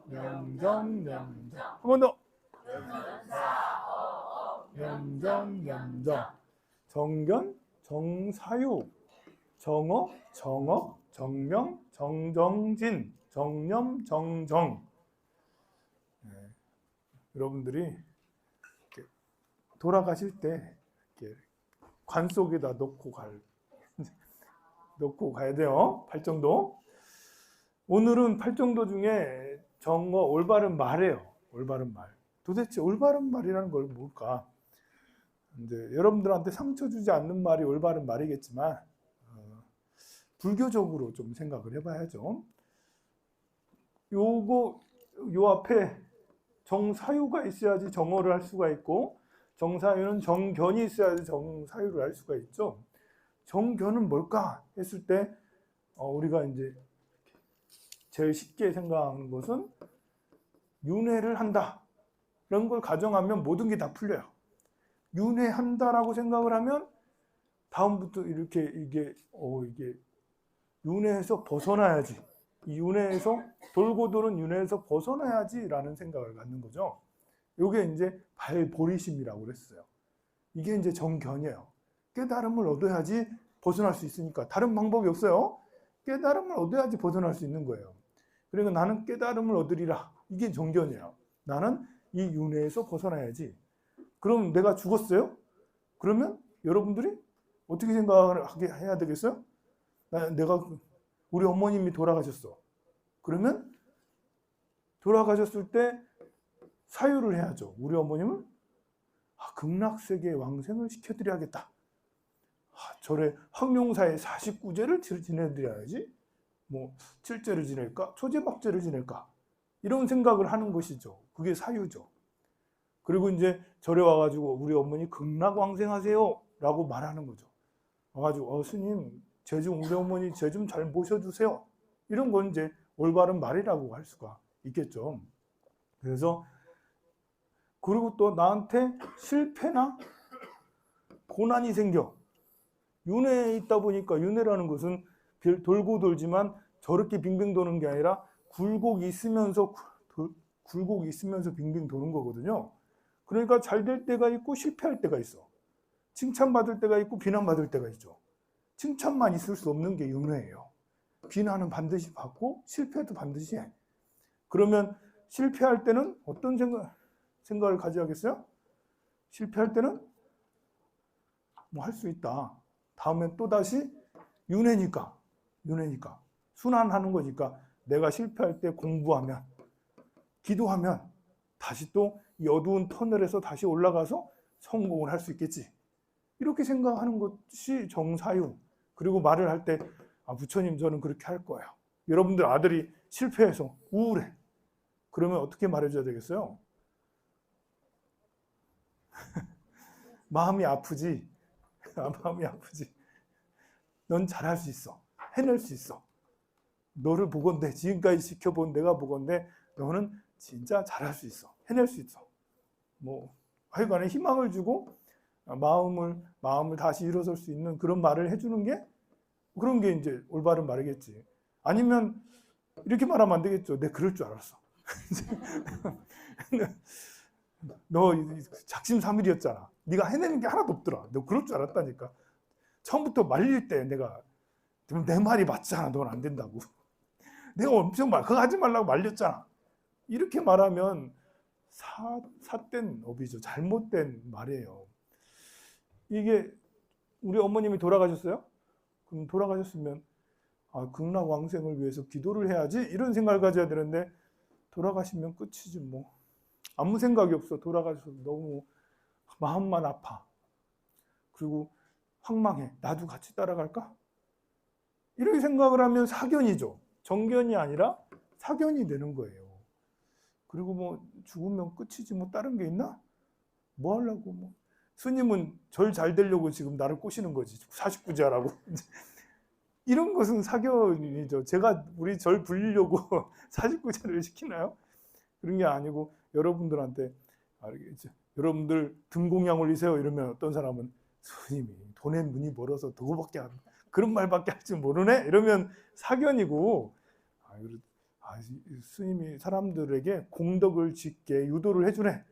명정. 한 번 더. 명정. 정견, 정사유, 정어, 정업, 정명, 정정진, 정념, 정정. 네. 여러분들이 돌아가실 때 관 속에다 넣고 가야 돼요. 팔정도. 오늘은 팔정도 중에 정어, 올바른 말이에요. 올바른 말. 도대체 올바른 말이라는 걸 뭘까? 이제 여러분들한테 상처 주지 않는 말이 올바른 말이겠지만 불교적으로 좀 생각을 해봐야죠. 요 앞에 정사유가 있어야지 정어를 할 수가 있고, 정사유는 정견이 있어야지 정사유를 할 수가 있죠. 정견은 뭘까 했을 때 우리가 이제 제일 쉽게 생각하는 것은 윤회를 한다 이런 걸 가정하면 모든 게 다 풀려요. 윤회한다라고 생각을 하면 다음부터 이게 윤회에서 벗어나야지, 이 윤회에서 돌고 도는 윤회에서 벗어나야지라는 생각을 갖는 거죠. 이게 이제 발보리심이라고 그랬어요. 이게 이제 정견이에요. 깨달음을 얻어야지 벗어날 수 있으니까 다른 방법이 없어요. 깨달음을 얻어야지 벗어날 수 있는 거예요. 그러니까 나는 깨달음을 얻으리라. 이게 정견이에요. 나는 이 윤회에서 벗어나야지. 그럼 내가 죽었어요? 그러면 여러분들이 어떻게 생각을 하게 해야 되겠어요? 우리 어머님이 돌아가셨어. 그러면 돌아가셨을 때 사유를 해야죠. 우리 어머님을 극락세계 왕생을 시켜드려야겠다. 절에 황룡사의 49제를 지내드려야지. 뭐 7제를 지낼까? 초제박제를 지낼까? 이런 생각을 하는 것이죠. 그게 사유죠. 그리고 이제 절에 와가지고 우리 어머니 극락왕생하세요 라고 말하는 거죠. 와가지고 스님 우리 어머니 제 좀 잘 모셔주세요. 이런 건 이제 올바른 말이라고 할 수가 있겠죠. 그래서 그리고 또 나한테 실패나 고난이 생겨. 윤회에 있다 보니까, 윤회라는 것은 돌고 돌지만 저렇게 빙빙 도는 게 아니라 굴곡 있으면서 빙빙 도는 거거든요. 그러니까 잘 될 때가 있고 실패할 때가 있어. 칭찬받을 때가 있고 비난받을 때가 있죠. 칭찬만 있을 수 없는 게 윤회예요. 비난은 반드시 받고 실패도 반드시 해. 그러면 실패할 때는 어떤 생각을 가져야겠어요? 실패할 때는 뭐 할 수 있다. 다음엔 또다시 윤회니까 순환하는 거니까 내가 실패할 때 공부하면, 기도하면 다시 또 이 어두운 터널에서 다시 올라가서 성공을 할 수 있겠지. 이렇게 생각하는 것이 정사유. 그리고 말을 할 때 부처님 저는 그렇게 할 거예요. 여러분들 아들이 실패해서 우울해. 그러면 어떻게 말해줘야 되겠어요? 마음이 아프지. 마음이 아프지. 넌 잘할 수 있어. 해낼 수 있어. 너를 보건대, 지금까지 지켜본 내가 보건대 너는 진짜 잘할 수 있어. 해낼 수 있어. 뭐 하여간에 희망을 주고 마음을 다시 일어설 수 있는 그런 말을 해주는 게, 그런 게 이제 올바른 말이겠지. 아니면 이렇게 말하면 안 되겠죠. 내가 그럴 줄 알았어. 너 작심삼일이었잖아. 네가 해내는 게 하나도 없더라. 너 그럴 줄 알았다니까. 처음부터 말릴 때 내가 내 말이 맞잖아. 넌 안 된다고. 내가 엄청 그거 하지 말라고 말렸잖아. 이렇게 말하면 삿된 업이죠. 잘못된 말이에요. 이게 우리 어머님이 돌아가셨어요? 그럼 돌아가셨으면 극락왕생을 위해서 기도를 해야지 이런 생각을 가져야 되는데, 돌아가시면 끝이지 뭐. 아무 생각이 없어. 돌아가셔서 너무 마음만 아파. 그리고 황망해. 나도 같이 따라갈까? 이렇게 생각을 하면 사견이죠. 정견이 아니라 사견이 되는 거예요. 그리고 뭐 죽으면 끝이지 뭐 다른 게 있나? 뭐 하려고 뭐. 스님은 절 잘 되려고 지금 나를 꼬시는 거지. 49제하라고. 이런 것은 사견이죠. 제가 우리 절 불리려고 49제를 시키나요? 그런 게 아니고, 여러분들한테 여러분들 등공양 올리세요 이러면 어떤 사람은 스님이 돈에 눈이 멀어서 그런 말밖에 할 줄 모르네? 이러면 사견이고, 스님이 사람들에게 공덕을 짓게 유도를 해주네.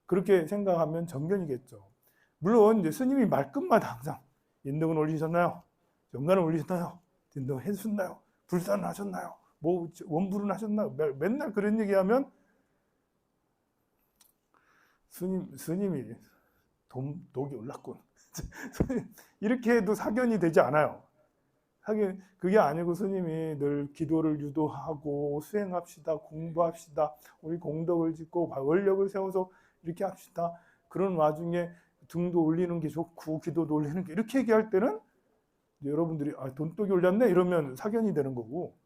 그렇게 생각하면 정견이겠죠. 물론 이제 스님이 말끝마다 항상 인덕은 올리셨나요? 영가는 올리셨나요? 인덕 해주셨나요? 불사는 하셨나요? 뭐 원불은 하셨나요? 맨날 그런 얘기하면 스님이 독이 올랐군. 이렇게 해도 사견이 되지 않아요. 그게 아니고 스님이 늘 기도를 유도하고 수행합시다, 공부합시다, 우리 공덕을 짓고 원력을 세워서 이렇게 합시다. 그런 와중에 등도 올리는 게 좋고 기도도 올리는 게 이렇게 얘기할 때는 여러분들이 돈독이 올렸네 이러면 사견이 되는 거고,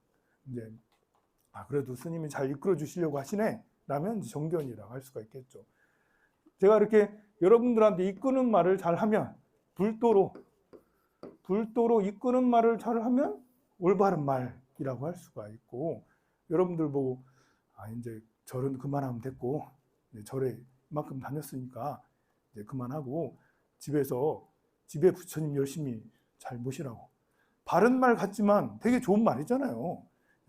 이제 그래도 스님이 잘 이끌어 주시려고 하시네 라면 정견이라고 할 수가 있겠죠. 제가 이렇게 여러분들한테 이끄는 말을 잘 하면 불도로 이끄는 말을 잘 하면 올바른 말이라고 할 수가 있고, 여러분들 보고 이제 절은 그만하면 됐고, 절에 이만큼 다녔으니까 이제 그만하고 집에 부처님 열심히 잘 모시라고. 바른 말 같지만 되게 좋은 말이잖아요.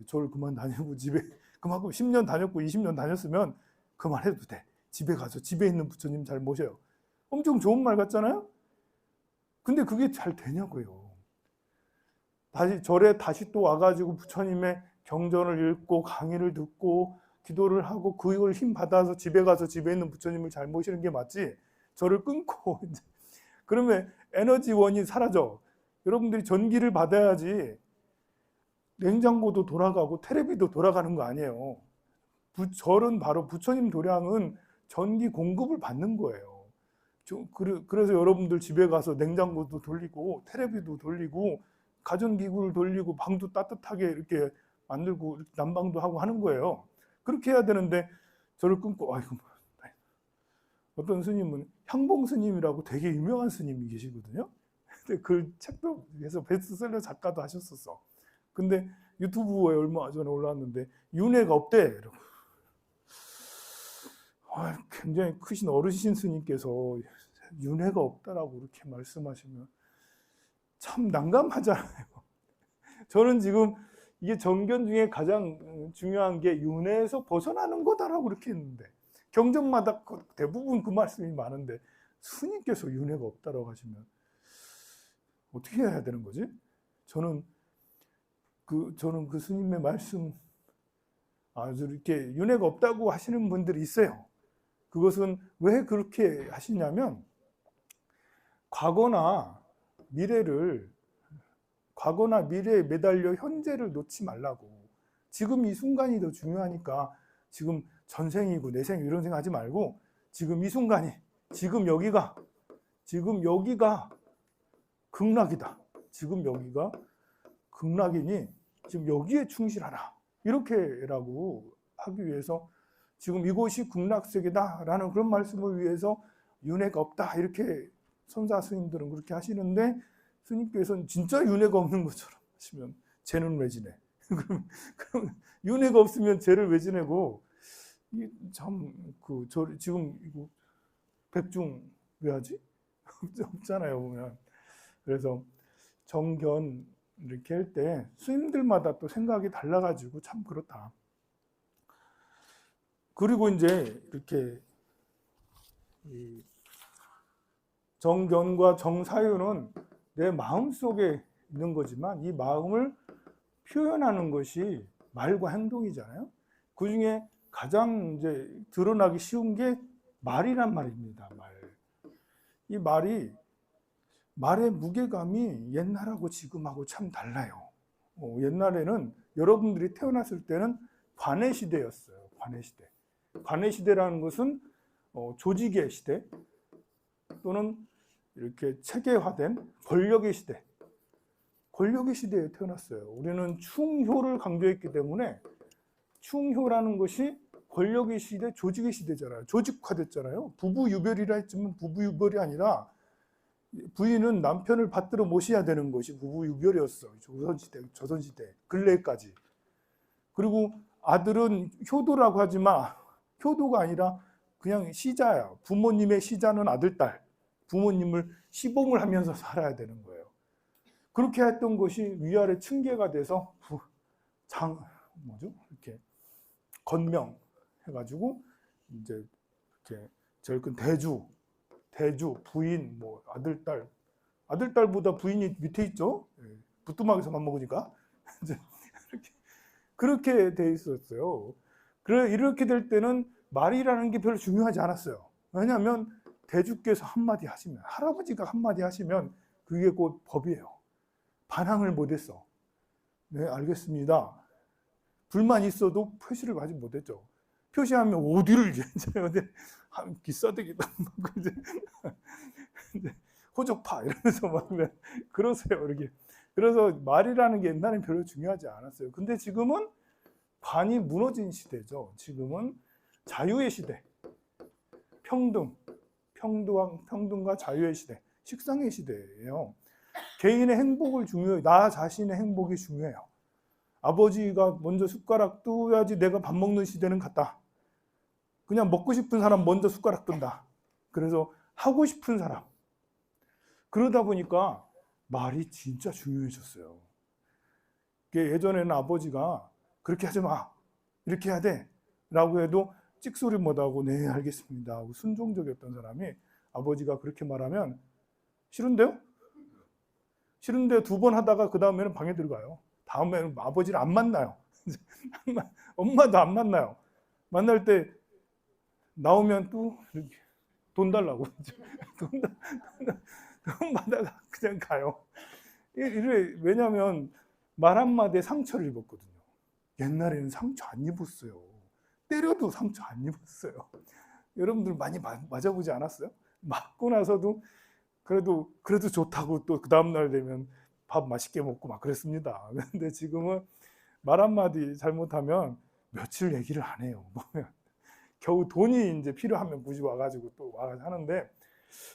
절 그만 다니고 집에 그만큼 10년 다녔고 20년 다녔으면 그만해도 돼. 집에 가서 집에 있는 부처님 잘 모셔요. 엄청 좋은 말 같잖아요. 근데 그게 잘 되냐고요. 절에 다시 또 와가지고 부처님의 경전을 읽고 강의를 듣고 기도를 하고 그걸 힘 받아서 집에 가서 집에 있는 부처님을 잘 모시는 게 맞지, 절을 끊고 그러면 에너지원이 사라져. 여러분들이 전기를 받아야지 냉장고도 돌아가고 테레비도 돌아가는 거 아니에요. 절은 바로 부처님 도량은 전기 공급을 받는 거예요. 그래서 여러분들 집에 가서 냉장고도 돌리고 테레비도 돌리고 가전기구를 돌리고 방도 따뜻하게 이렇게 만들고 난방도 하고 하는 거예요. 그렇게 해야 되는데 저를 끊고 어떤 스님은 향봉 스님이라고 되게 유명한 스님이 계시거든요. 근데 그 책도 해서 베스트셀러 작가도 하셨었어. 근데 유튜브에 얼마 전에 올라왔는데 윤회가 없대. 이러고. 굉장히 크신 어르신 스님께서 윤회가 없다라고 이렇게 말씀하시면 참 난감하잖아요. 저는 지금 이게 정견 중에 가장 중요한 게 윤회에서 벗어나는 거다라고 그렇게 했는데, 경전마다 대부분 그 말씀이 많은데 스님께서 윤회가 없다라고 하시면 어떻게 해야 되는 거지? 저는 그 스님의 말씀 아주 이렇게 윤회가 없다고 하시는 분들이 있어요. 그것은 왜 그렇게 하시냐면 과거나 미래에 매달려 현재를 놓지 말라고. 지금 이 순간이 더 중요하니까 지금 전생이고 내생 이런 생각하지 말고 지금 이 순간이, 지금 여기가 극락이다. 지금 여기가 극락이니 지금 여기에 충실하라. 이렇게라고 하기 위해서 지금 이곳이 극락세계다라는 그런 말씀을 위해서 윤회가 없다. 이렇게 선사 스님들은 그렇게 하시는데 스님께서는 진짜 윤회가 없는 것처럼 하시면 쟤는 왜 지내? 그럼 윤회가 없으면 쟤를 왜 지내고, 지금 이거 백중 왜 하지? 없잖아요 보면. 그래서 정견 이렇게 할 때 스님들마다 또 생각이 달라가지고 참 그렇다. 그리고 이제 이렇게 이 정견과 정사유는 내 마음 속에 있는 거지만 이 마음을 표현하는 것이 말과 행동이잖아요. 그 중에 가장 이제 드러나기 쉬운 게 말이란 말입니다. 이 말의 무게감이 옛날하고 지금하고 참 달라요. 옛날에는 여러분들이 태어났을 때는 관의 시대였어요. 관의 시대. 관의 시대라는 것은 조직의 시대 또는 이렇게 체계화된 권력의 시대. 권력의 시대에 태어났어요. 우리는 충효를 강조했기 때문에 충효라는 것이 권력의 시대, 조직의 시대잖아요. 조직화됐잖아요. 부부유별이라 했지만 부부유별이 아니라 부인은 남편을 받들어 모셔야 되는 것이 부부유별이었어. 조선시대 근래까지. 그리고 아들은 효도라고 하지만 효도가 아니라 그냥 시자야. 부모님의 시자는 아들, 딸. 부모님을 시봉을 하면서 살아야 되는 거예요. 그렇게 했던 것이 위아래 층계가 돼서 뭐죠? 이렇게 건명 해가지고 이제 이렇게 제일 큰 대주 부인 뭐 아들딸보다 부인이 밑에 있죠. 부뚜막에서만 먹으니까 이제 그렇게 돼 있었어요. 그래 이렇게 될 때는 말이라는 게 별로 중요하지 않았어요. 왜냐하면 대주께서 한마디 하시면, 할아버지가 한마디 하시면 그게 곧 법이에요. 반항을 못했어. 네, 알겠습니다. 불만 있어도 표시를 하지 못했죠. 표시하면 어디를 이제 기싸대기다 이제 호적파 이러면서 막 그러세요. 이렇게. 그래서 말이라는 게 옛날엔 별로 중요하지 않았어요. 근데 지금은 관이 무너진 시대죠. 지금은 자유의 시대, 평등과 자유의 시대, 식상의 시대예요. 개인의 행복을 중요해요. 나 자신의 행복이 중요해요. 아버지가 먼저 숟가락 뚜어야지 내가 밥 먹는 시대는 갔다. 그냥 먹고 싶은 사람 먼저 숟가락 뜬다. 그래서 하고 싶은 사람. 그러다 보니까 말이 진짜 중요해졌어요. 예전에는 아버지가 그렇게 하지 마, 이렇게 해야 돼 라고 해도 찍소리 못하고 네 알겠습니다 하고 순종적이었던 사람이 아버지가 그렇게 말하면 싫은데요? 싫은데 2번 하다가 그 다음에는 방에 들어가요. 다음에는 아버지를 안 만나요. 엄마도 안 만나요. 만날 때 나오면 또 이렇게 돈 달라고 돈 받아가 그냥 가요. 왜냐하면 말 한마디에 상처를 입었거든요. 옛날에는 상처 안 입었어요. 때려도 상처 안 입었어요. 여러분들 많이 맞아보지 않았어요? 맞고 나서도 그래도 좋다고 또 그 다음날 되면 밥 맛있게 먹고 막 그랬습니다. 근데 지금은 말 한마디 잘못하면 며칠 얘기를 안 해요. 겨우 돈이 이제 필요하면 굳이 와가지고 또 하는데,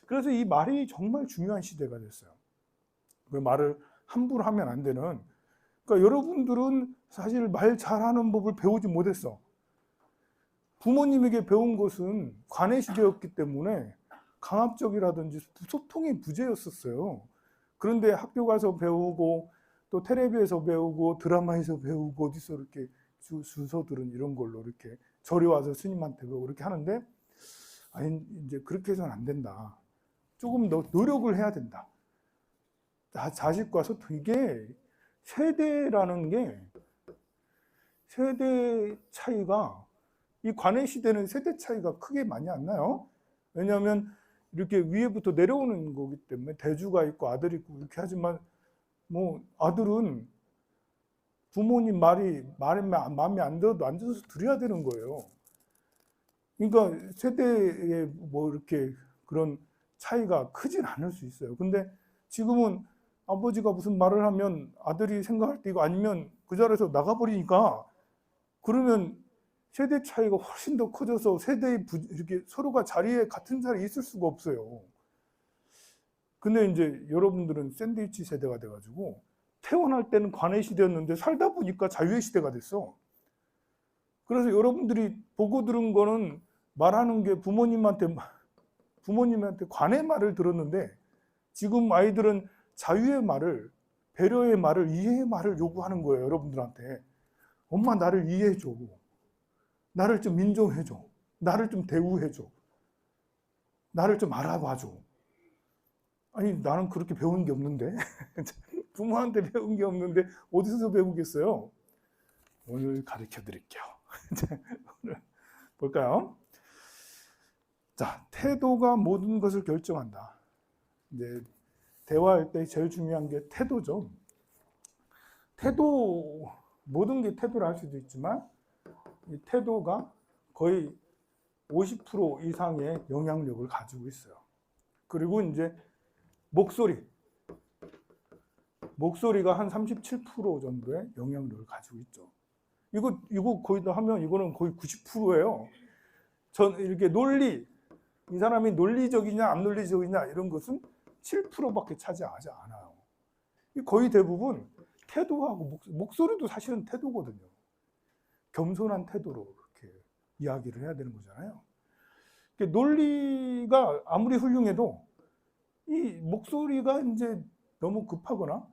그래서 이 말이 정말 중요한 시대가 됐어요. 그 말을 함부로 하면 안 되는. 그러니까 여러분들은 사실 말 잘하는 법을 배우지 못했어. 부모님에게 배운 것은 관의 시대였기 때문에 강압적이라든지 소통의 부재였었어요. 그런데 학교 가서 배우고 또 텔레비에서 배우고 드라마에서 배우고 어디서 이렇게 순서들은 이런 걸로 이렇게 절에 와서 스님한테 배우고 이렇게 하는데, 아니 이제 그렇게 해서는 안 된다. 조금 더 노력을 해야 된다. 자식과 소통, 이게 세대라는 게 세대 차이가, 이 관의 시대는 세대 차이가 크게 많이 안 나요. 왜냐하면 이렇게 위에부터 내려오는 거기 때문에 대주가 있고 아들이 있고 이렇게 하지만 뭐 아들은 부모님 말이 마음에 안 들어도 앉아서 들어야 되는 거예요. 그러니까 세대에 뭐 이렇게 그런 차이가 크진 않을 수 있어요. 근데 지금은 아버지가 무슨 말을 하면 아들이 생각할 때 이거 아니면 그 자리에서 나가버리니까, 그러면 세대 차이가 훨씬 더 커져서 세대의 이렇게 서로가 같은 자리에 있을 수가 없어요. 근데 이제 여러분들은 샌드위치 세대가 돼가지고 태어날 때는 관의 시대였는데 살다 보니까 자유의 시대가 됐어. 그래서 여러분들이 보고 들은 거는 말하는 게 부모님한테 관의 말을 들었는데, 지금 아이들은 자유의 말을, 배려의 말을, 이해의 말을 요구하는 거예요. 여러분들한테. 엄마 나를 이해해줘. 나를 좀 인정해줘. 나를 좀 대우해줘. 나를 좀 알아봐줘. 아니 나는 그렇게 배운 게 없는데 부모한테 배운 게 없는데 어디서 배우겠어요? 오늘 가르쳐 드릴게요. 오늘 볼까요? 자, 태도가 모든 것을 결정한다. 이제 대화할 때 제일 중요한 게 태도죠. 모든 게 태도를 할 수도 있지만 이 태도가 거의 50% 이상의 영향력을 가지고 있어요. 그리고 이제 목소리가 한 37% 정도의 영향력을 가지고 있죠. 이거 거의 다 하면 이거는 거의 90%예요. 전 이렇게 이 사람이 논리적이냐 안 논리적이냐 이런 것은 7%밖에 차지하지 않아요. 거의 대부분 태도하고 목소리도 사실은 태도거든요. 겸손한 태도로 이렇게 이야기를 해야 되는 거잖아요. 논리가 아무리 훌륭해도 이 목소리가 이제 너무 급하거나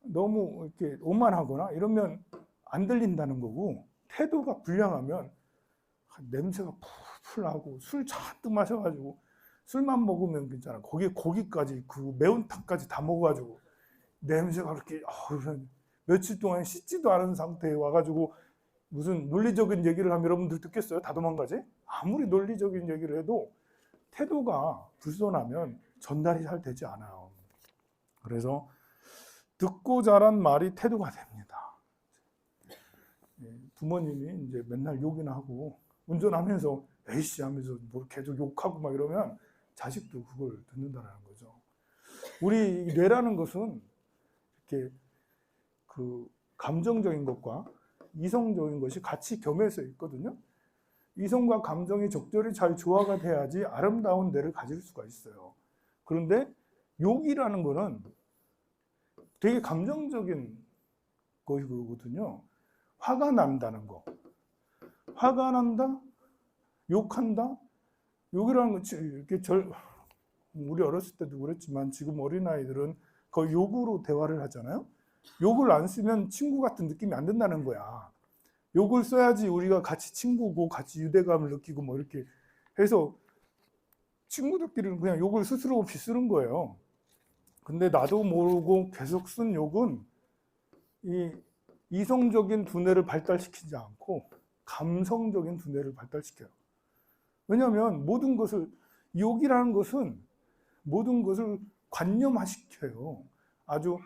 너무 이렇게 오만하거나 이러면 안 들린다는 거고, 태도가 불량하면 냄새가 풀풀 나고 술 잔뜩 마셔가지고 술만 먹으면 괜찮아. 거기에 고기까지 그 매운탕까지 다 먹어가지고 냄새가 그렇게 며칠 동안 씻지도 않은 상태에 와가지고 무슨 논리적인 얘기를 하면 여러분들 듣겠어요? 다 도망가지? 아무리 논리적인 얘기를 해도 태도가 불손하면 전달이 잘 되지 않아요. 그래서 듣고 자란 말이 태도가 됩니다. 부모님이 이제 맨날 욕이나 하고 운전하면서 에이씨 하면서 뭐 계속 욕하고 막 이러면 자식도 그걸 듣는다는 거죠. 우리 뇌라는 것은 이렇게 그 감정적인 것과 이성적인 것이 같이 겸해서 있거든요. 이성과 감정이 적절히 잘 조화가 돼야지 아름다운 뇌를 가질 수가 있어요. 그런데 욕이라는 거는 되게 감정적인 것이거든요. 화가 난다는 거. 화가 난다? 욕한다? 욕이라는 거, 이렇게 우리 어렸을 때도 그랬지만 지금 어린아이들은 거의 욕으로 대화를 하잖아요. 욕을 안 쓰면 친구 같은 느낌이 안 든다는 거야. 욕을 써야지 우리가 같이 친구고 같이 유대감을 느끼고 뭐 이렇게 해서 친구들끼리는 그냥 욕을 스스럼 없이 쓰는 거예요. 근데 나도 모르고 계속 쓴 욕은 이 이성적인 두뇌를 발달시키지 않고 감성적인 두뇌를 발달시켜요. 왜냐하면 모든 것을, 욕이라는 것은 모든 것을 관념화시켜요. 아주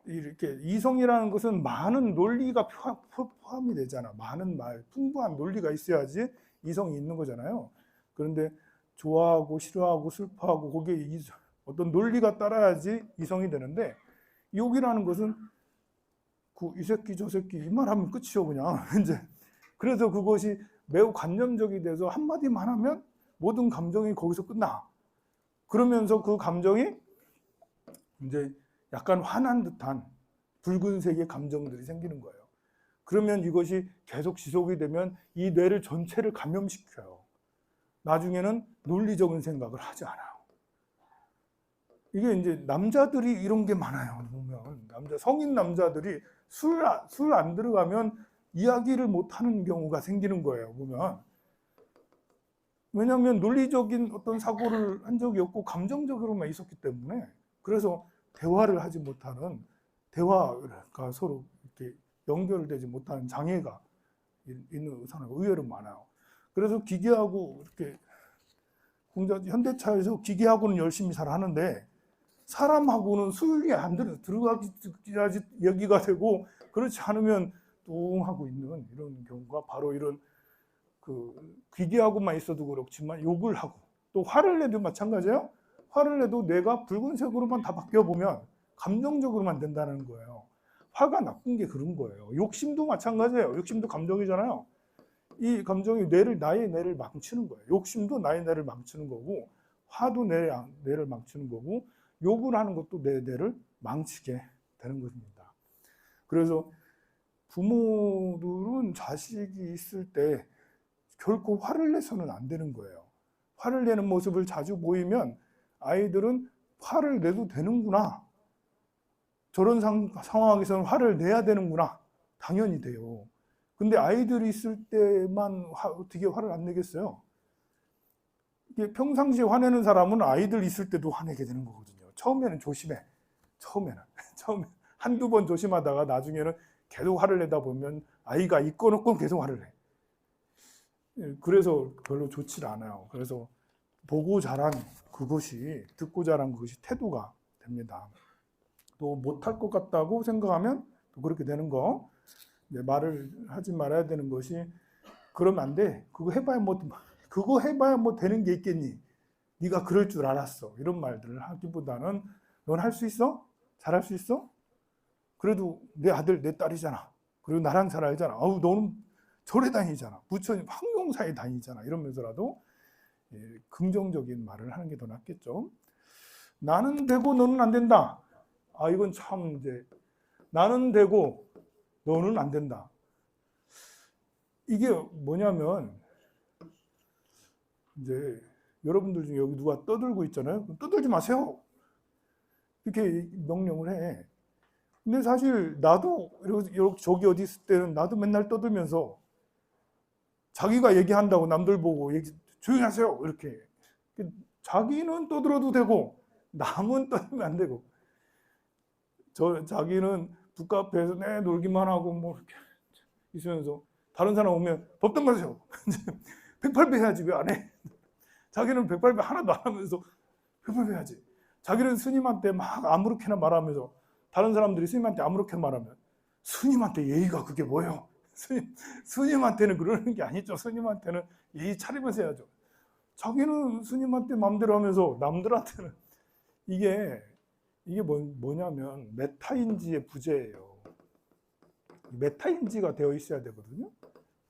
이렇게 이성이라는 것은 많은 논리가 포함이 되잖아. 많은 말, 풍부한 논리가 있어야지 이성이 있는 거잖아요. 그런데 좋아하고 싫어하고 슬퍼하고 거기에 어떤 논리가 따라야지 이성이 되는데, 욕이라는 것은 이 새끼 저 새끼 이 말 하면 끝이요 그냥. 이제 그래서 그것이 매우 관념적이 돼서 한마디만 하면 모든 감정이 거기서 끝나. 그러면서 그 감정이 이제 약간 화난 듯한 붉은색의 감정들이 생기는 거예요. 그러면 이것이 계속 지속이 되면 이 뇌를 전체를 감염시켜요. 나중에는 논리적인 생각을 하지 않아요. 이게 이제 남자들이 이런 게 많아요. 보면 성인 남자들이 술 안 들어가면 이야기를 못 하는 경우가 생기는 거예요. 보면 왜냐하면 논리적인 어떤 사고를 한 적이 없고 감정적으로만 있었기 때문에, 그래서 대화를 하지 못하는, 대화가 서로 이렇게 연결되지 못하는 장애가 있는 사람이 의외로 많아요. 그래서 기계하고 이렇게 현대차에서 기계하고는 열심히 잘 하는데 사람하고는 술이 안 들어가야지 얘기가 되고, 그렇지 않으면 뚱하고 있는 이런 경우가 바로 이런 그 기계하고만 있어도 그렇지만 욕을 하고 또 화를 내도 마찬가지예요. 화를 내도 뇌가 붉은색으로만 다 바뀌어 보면 감정적으로만 된다는 거예요. 화가 나쁜 게 그런 거예요. 욕심도 마찬가지예요. 욕심도 감정이잖아요. 이 감정이 나의 뇌를 망치는 거예요. 욕심도 나의 뇌를 망치는 거고, 화도 뇌를 망치는 거고, 욕을 하는 것도 내 뇌를 망치게 되는 것입니다. 그래서 부모들은 자식이 있을 때 결코 화를 내서는 안 되는 거예요. 화를 내는 모습을 자주 보이면 아이들은 화를 내도 되는구나, 저런 상황에서는 화를 내야 되는구나, 당연히 돼요. 근데 아이들이 있을 때만 어떻게 화를 안 내겠어요? 평상시에 화내는 사람은 아이들 있을 때도 화내게 되는 거거든요. 처음에는 조심해. 처음에는 한두 번 조심하다가 나중에는 계속 화를 내다 보면 아이가 있건 없건 계속 화를 내. 그래서 별로 좋지 않아요. 그래서 보고 자란 그것이, 듣고 자란 그것이 태도가 됩니다. 또 못할 것 같다고 생각하면 또 그렇게 되는 거. 말을 하지 말아야 되는 것이, 그러면 안 돼. 그거 해봐야 뭐 되는 게 있겠니? 네가 그럴 줄 알았어. 이런 말들을 하기보다는 넌 할 수 있어? 잘할 수 있어? 그래도 내 아들, 내 딸이잖아. 그리고 나랑 잘 알잖아. 너는 절에 다니잖아. 부처님 황룡사에 다니잖아. 이러면서라도 긍정적인 말을 하는 게 더 낫겠죠. 나는 되고 너는 안 된다. 이건 참 이제 나는 되고 너는 안 된다. 이게 뭐냐면 이제 여러분들 중에 여기 누가 떠들고 있잖아요. 떠들지 마세요. 이렇게 명령을 해. 근데 사실 나도 이렇게 저기 어디 있을 때는 나도 맨날 떠들면서 자기가 얘기한다고 남들 보고 조용히 하세요 이렇게. 자기는 떠들어도 되고 남은 떠들면 안 되고, 자기는 북카페에서 놀기만 하고 뭐 이렇게 있으면서 다른 사람 오면 법당 가세요. 108배 해야지 왜 안 해? 자기는 108배 하나도 안 하면서 108배 해야지. 자기는 스님한테 막 아무렇게나 말하면서 다른 사람들이 스님한테 아무렇게나 말하면 스님한테 예의가 그게 뭐예요? 스님한테는 그러는 게 아니죠. 스님한테는 예의 차리면서 해야죠. 자기는 스님한테 마음대로 하면서 남들한테는 이게 뭐냐면 메타인지의 부재예요. 메타인지가 되어 있어야 되거든요.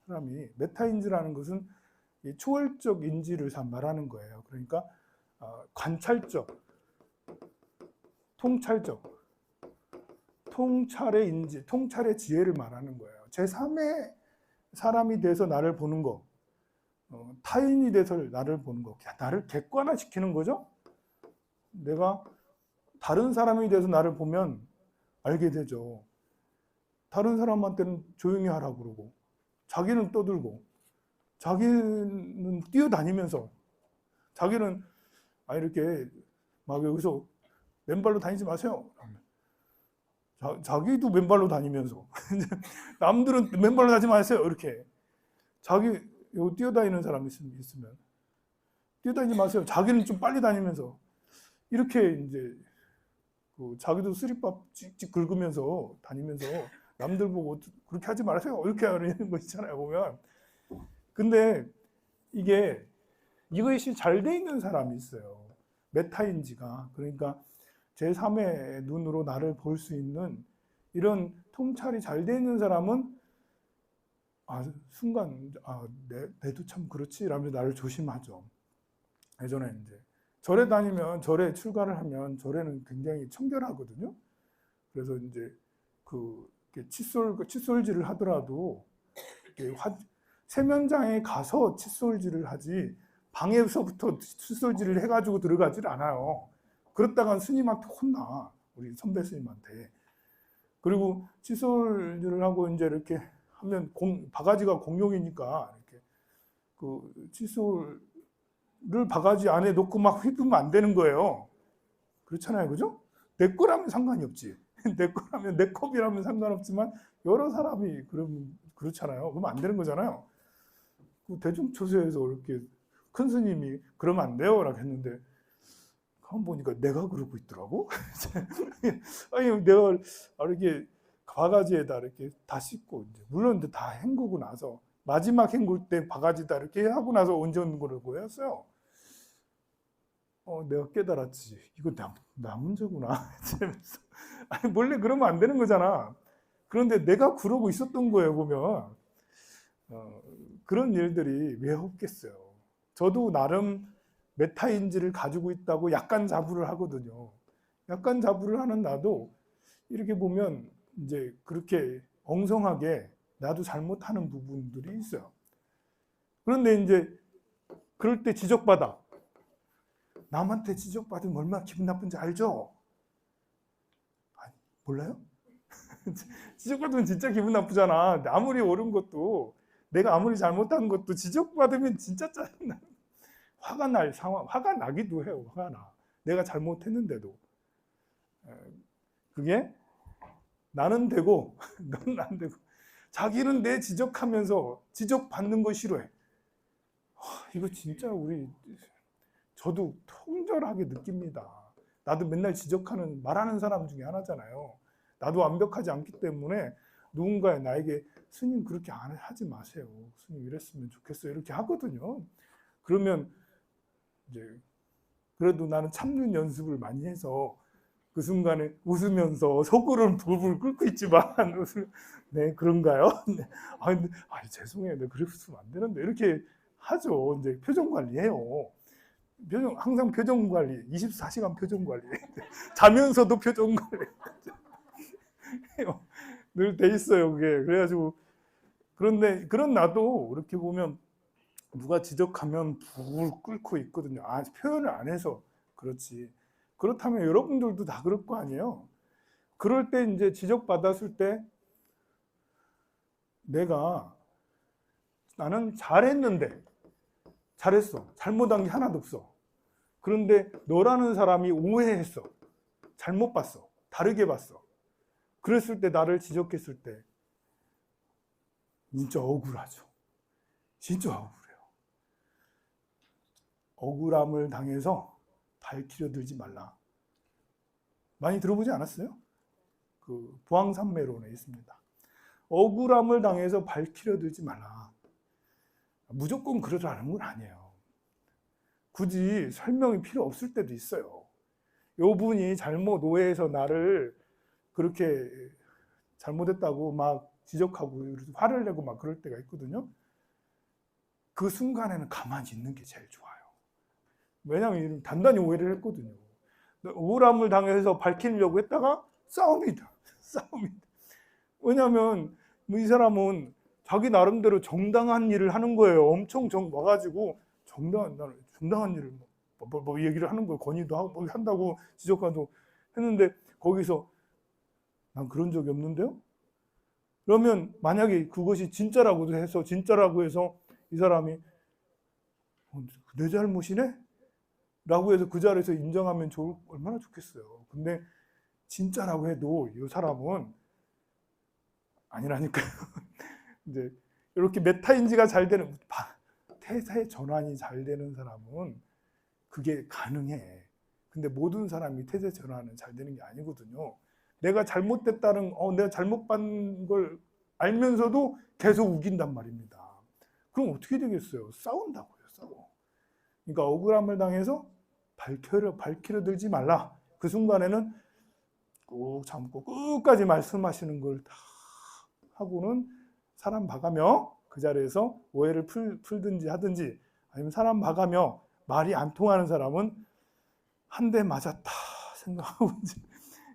사람이 메타인지라는 것은 이 초월적 인지를 말하는 거예요. 그러니까 관찰적, 통찰적, 통찰의 인지, 통찰의 지혜를 말하는 거예요. 제3의 사람이 돼서 나를 보는 거, 타인이 돼서 나를 보는 거, 나를 객관화시키는 거죠. 내가 다른 사람이 돼서 나를 보면 알게 되죠. 다른 사람한테는 조용히 하라고 그러고 자기는 떠들고 자기는 뛰어다니면서 자기는 이렇게 막 여기서 맨발로 다니지 마세요. 자기도 맨발로 다니면서 남들은 맨발로 다니지 마세요. 이렇게 자기 요 뛰어다니는 사람 있으면 뛰어다니지 마세요. 자기는 좀 빨리 다니면서 이렇게 이제 자기도 쓰리밥 찍찍 긁으면서 다니면서 남들 보고 그렇게 하지 말아세요. 이렇게 하는 거 있잖아요, 보면. 근데 이것이 잘 돼 있는 사람이 있어요. 메타인지가. 그러니까 제3의 눈으로 나를 볼 수 있는 이런 통찰이 잘 돼 있는 사람은 순간 내도 참 그렇지 라면서 나를 조심하죠. 예전에 이제 절에 다니면 절에 출가를 하면 절에는 굉장히 청결하거든요. 그래서 이제 칫솔질을 하더라도 세면장에 가서 칫솔질을 하지 방에서부터 칫솔질을 해가지고 들어가질 않아요. 그렇다간 스님한테 혼나, 우리 선배 스님한테. 그리고 칫솔질을 하고 이제 이렇게 하면 바가지가 공용이니까 이렇게 칫솔을 바가지 안에 놓고 막 휘두르면 안 되는 거예요. 그렇잖아요, 그죠? 내 거라면 상관이 없지. 내 거라면, 내 컵이라면 상관없지만 여러 사람이 그렇잖아요. 그러면 안 되는 거잖아요. 대중초소에서 이렇게 큰 스님이 그러면 안 돼요 라고 했는데 한번 보니까 내가 그러고 있더라고. 아니 내가 이렇게 바가지에다 이렇게 다 씻고 물론 다 헹구고 나서 마지막 헹굴 때 바가지다 이렇게 하고 나서 얹은 거라고 했어요. 내가 깨달았지. 이거 나 문제구나. 아니 원래 그러면 안 되는 거잖아. 그런데 내가 그러고 있었던 거예요, 보면. 그런 일들이 왜 없겠어요. 저도 나름 메타인지를 가지고 있다고 약간 자부를 하거든요. 약간 자부를 하는 나도 이렇게 보면 이제 그렇게 엉성하게 나도 잘못하는 부분들이 있어요. 그런데 이제 그럴 때 지적받아. 남한테 지적받으면 얼마나 기분 나쁜지 알죠? 아니, 몰라요? 지적받으면 진짜 기분 나쁘잖아. 아무리 옳은 것도 내가 아무리 잘못한 것도 지적받으면 진짜 짜증나. 화가 날 상황, 화가 나기도 해요. 화가 나. 내가 잘못했는데도. 그게 나는 되고 넌 안 되고 자기는 내 지적하면서 지적받는 거 싫어해. 이거 진짜 저도 통절하게 느낍니다. 나도 맨날 말하는 사람 중에 하나잖아요. 나도 완벽하지 않기 때문에 누군가 나에게 스님 그렇게 하지 마세요. 스님 이랬으면 좋겠어요. 이렇게 하거든요. 그러면 이제 그래도 나는 참는 연습을 많이 해서 그 순간에 웃으면서 속으로는 불불 끓고 있지만 네 그런가요? 네. 죄송해요. 네, 그랬으면 안 되는데 이렇게 하죠. 이제 표정 관리해요. 항상 표정 관리, 24시간 표정 관리. 자면서도 표정 관리. 늘 돼 있어요, 그게. 그래가지고 그런데 그런 나도 이렇게 보면 누가 지적하면 불 끓고 있거든요. 표현을 안 해서 그렇지. 그렇다면 여러분들도 다 그럴 거 아니에요. 그럴 때 이제 지적받았을 때 나는 잘했는데, 잘했어. 잘못한 게 하나도 없어. 그런데 너라는 사람이 오해했어. 잘못 봤어. 다르게 봤어. 그랬을 때, 나를 지적했을 때 진짜 억울하죠. 진짜 억울해요. 억울함을 당해서 발키려 들지 말라. 많이 들어보지 않았어요? 그 부황산매론에 있습니다. 억울함을 당해서 발키려 들지 말라. 무조건 그러라는 건 아니에요. 굳이 설명이 필요 없을 때도 있어요. 요 분이 잘못 오해해서 나를 그렇게 잘못했다고 막 지적하고 화를 내고 막 그럴 때가 있거든요. 그 순간에는 가만히 있는 게 제일 좋아요. 왜냐하면 단단히 오해를 했거든요. 억울함을 당해서 밝히려고 했다가 싸움이다. 왜냐하면 이 사람은 자기 나름대로 정당한 일을 하는 거예요. 엄청 와가지고 정당한 일을 뭐 얘기를 하는 거예요. 건의도 하고 뭐 한다고 지적하고 했는데 거기서 난 그런 적이 없는데요? 그러면 만약에 그것이 진짜라고 해서 이 사람이 내 잘못이네? 라고 해서 그 자리에서 인정하면 얼마나 좋겠어요. 근데 진짜라고 해도 이 사람은 아니라니까요. 이제 이렇게 메타인지가 잘 되는, 태세 전환이 잘 되는 사람은 그게 가능해. 근데 모든 사람이 태세 전환은 잘 되는 게 아니거든요. 내가 잘못됐다는, 내가 잘못한 걸 알면서도 계속 우긴단 말입니다. 그럼 어떻게 되겠어요? 싸운다고요, 싸워. 그러니까 억울함을 당해서 밝히려 들지 말라. 그 순간에는 꼭 참고 끝까지 말씀하시는 걸 다 하고는 사람 봐가며 그 자리에서 오해를 풀든지 하든지, 아니면 사람 봐가며 말이 안 통하는 사람은 한 대 맞았다 생각하고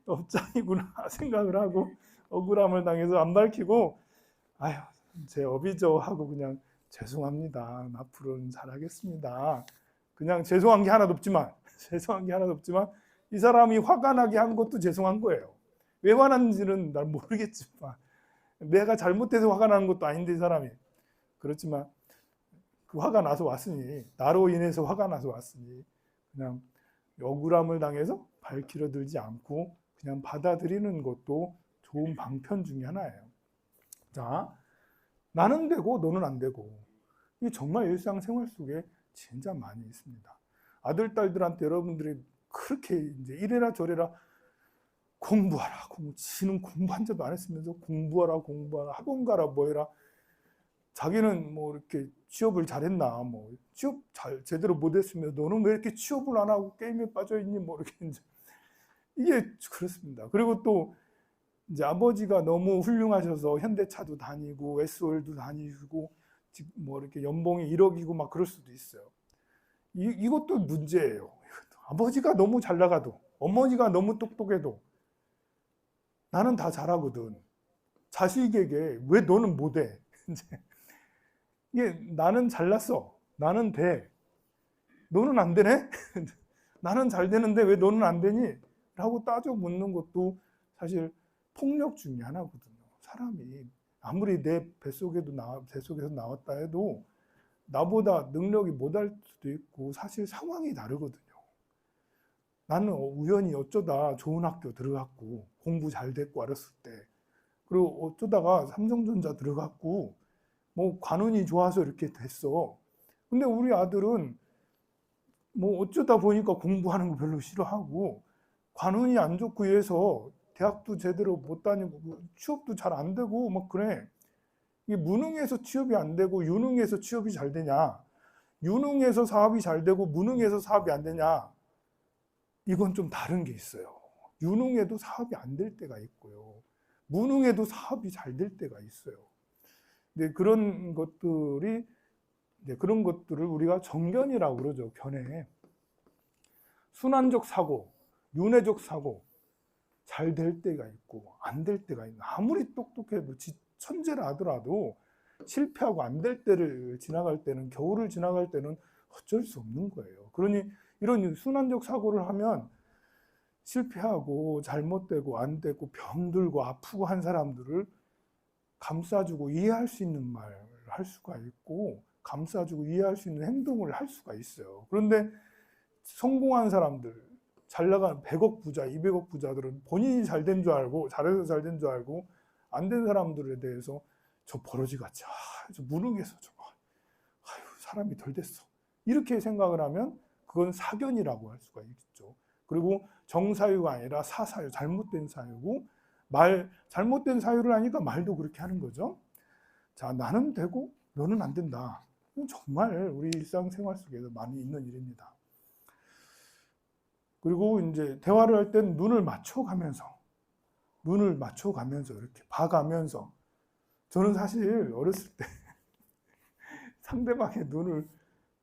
업장이구나 생각을 하고, 억울함을 당해서 안 밝히고 아휴 제 업이죠 하고 그냥 죄송합니다. 앞으로는 잘하겠습니다. 그냥 죄송한 게 하나도 없지만 이 사람이 화가 나게 한 것도 죄송한 거예요. 왜 화났는지는 난 모르겠지만, 내가 잘못해서 화가 나는 것도 아닌데 이 사람이. 그렇지만 그 화가 나서 왔으니, 나로 인해서 화가 나서 왔으니 그냥 억울함을 당해서 밝히려 들지 않고 그냥 받아들이는 것도 좋은 방편 중에 하나예요. 자, 나는 되고 너는 안 되고, 이게 정말 일상생활 속에 진짜 많이 있습니다. 아들, 딸들한테 여러분들이 그렇게 이제 이래라 저래라 공부하라, 지는 공부 한 자도 안 했으면서 공부하라, 학원 가라, 뭐 해라. 자기는 뭐 이렇게 취업을 잘했나, 뭐 취업 제대로 못했으면 너는 왜 이렇게 취업을 안 하고 게임에 빠져 있니, 뭐 이렇게 이제 이게 그렇습니다. 그리고 또 이제 아버지가 너무 훌륭하셔서 현대차도 다니고 SOL도 다니고 뭐 이렇게 연봉이 1억이고 막 그럴 수도 있어요. 이것도 문제예요. 아버지가 너무 잘 나가도, 어머니가 너무 똑똑해도 나는 다 잘하거든. 자식에게 왜 너는 못해? 이게 나는 잘났어. 나는 돼. 너는 안 되네? 나는 잘 되는데 왜 너는 안 되니? 라고 따져 묻는 것도 사실 폭력 중에 하나거든요. 사람이 아무리 내 뱃속에서 나왔다 해도 나보다 능력이 못할 수도 있고 사실 상황이 다르거든요. 나는 우연히 어쩌다 좋은 학교 들어갔고 공부 잘 됐고 어렸을 때, 그리고 어쩌다가 삼성전자 들어갔고 뭐 관운이 좋아서 이렇게 됐어. 근데 우리 아들은 뭐 어쩌다 보니까 공부하는 거 별로 싫어하고 관운이 안 좋고 이래서 대학도 제대로 못 다니고 취업도 잘 안 되고 막 그래. 이게 무능해서 취업이 안 되고 유능해서 취업이 잘 되냐, 유능해서 사업이 잘 되고 무능해서 사업이 안 되냐, 이건 좀 다른 게 있어요. 유능해도 사업이 안 될 때가 있고요, 무능해도 사업이 잘 될 때가 있어요. 근데 그런 것들을 우리가 정견이라고 그러죠. 견해. 순환적 사고, 윤회적 사고, 잘 될 때가 있고 안 될 때가 있고, 아무리 똑똑해도 천재라 하더라도 실패하고 안 될 때를 지나갈 때는, 겨울을 지나갈 때는 어쩔 수 없는 거예요. 그러니 이런 순환적 사고를 하면 실패하고 잘못되고 안 되고 병들고 아프고 한 사람들을 감싸주고 이해할 수 있는 말을 할 수가 있고 감싸주고 이해할 수 있는 행동을 할 수가 있어요. 그런데 성공한 사람들, 잘 나가는 100억 부자, 200억 부자들은 본인이 잘 된 줄 알고 잘해서 잘 된 줄 알고 안 된 사람들에 대해서 저 버러지 같이 저 무능해서 아유, 사람이 덜 됐어 이렇게 생각을 하면 그건 사견이라고 할 수가 있죠. 그리고 정사유가 아니라 사사유, 잘못된 사유고 잘못된 사유를 하니까 말도 그렇게 하는 거죠. 자, 나는 되고 너는 안 된다. 정말 우리 일상생활 속에서 많이 있는 일입니다. 그리고 이제 대화를 할 땐 눈을 맞춰가면서 이렇게 봐가면서 저는 사실 어렸을 때 상대방의 눈을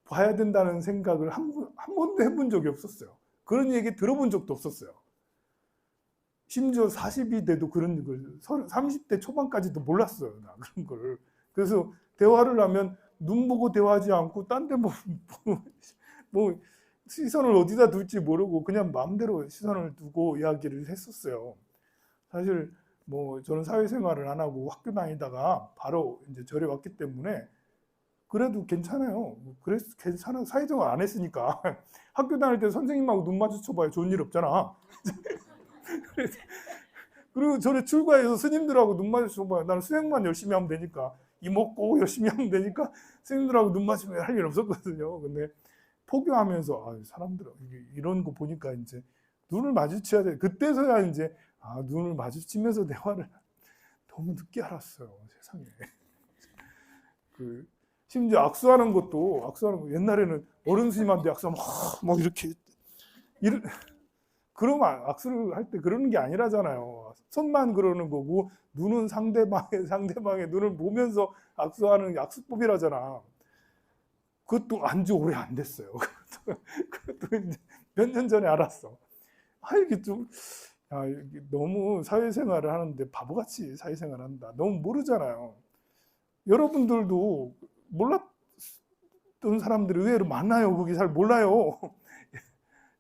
봐야 된다는 생각을 한 번도 해본 적이 없었어요. 그런 얘기 들어본 적도 없었어요. 심지어 40이 돼도 그런 걸 30대 초반까지도 몰랐어요. 나 그런 걸. 그래서 대화를 하면 눈 보고 대화하지 않고 딴 데 뭐 시선을 어디다 둘지 모르고 그냥 마음대로 시선을 두고 이야기를 했었어요. 사실 뭐 저는 사회생활을 안 하고 학교 다니다가 바로 이제 절에 왔기 때문에 그래도 괜찮아요. 그래서 괜찮아. 사회생활 안 했으니까. 학교 다닐 때 선생님하고 눈 마주쳐봐야 좋은 일 없잖아. 그리고 절에 출가해서 스님들하고 눈 마주쳐봐야 나는 수행만 열심히 하면 되니까 이먹고 열심히 하면 되니까 스님들하고 눈 마주치면 할 일 없었거든요. 근데 포교하면서 사람들 이런 거 보니까 이제 눈을 마주쳐야 돼. 그때서야 이제 눈을 마주치면서 대화를 너무 늦게 알았어요. 세상에. 심지어 악수하는 것도 옛날에는 어른 스님한테 악수하면 막 이렇게 그러면 악수를 할 때 그러는 게 아니라잖아요. 손만 그러는 거고 눈은 상대방의 눈을 보면서 악수하는 악수법이라잖아. 그것도 안지 오래 안 됐어요. 그것도 이제 몇 년 전에 알았어. 이게 좀 너무 사회생활을 하는데 바보같이 사회생활을 한다. 너무 모르잖아요. 여러분들도 몰랐던 사람들이 의외로 많아요. 그게 잘 몰라요.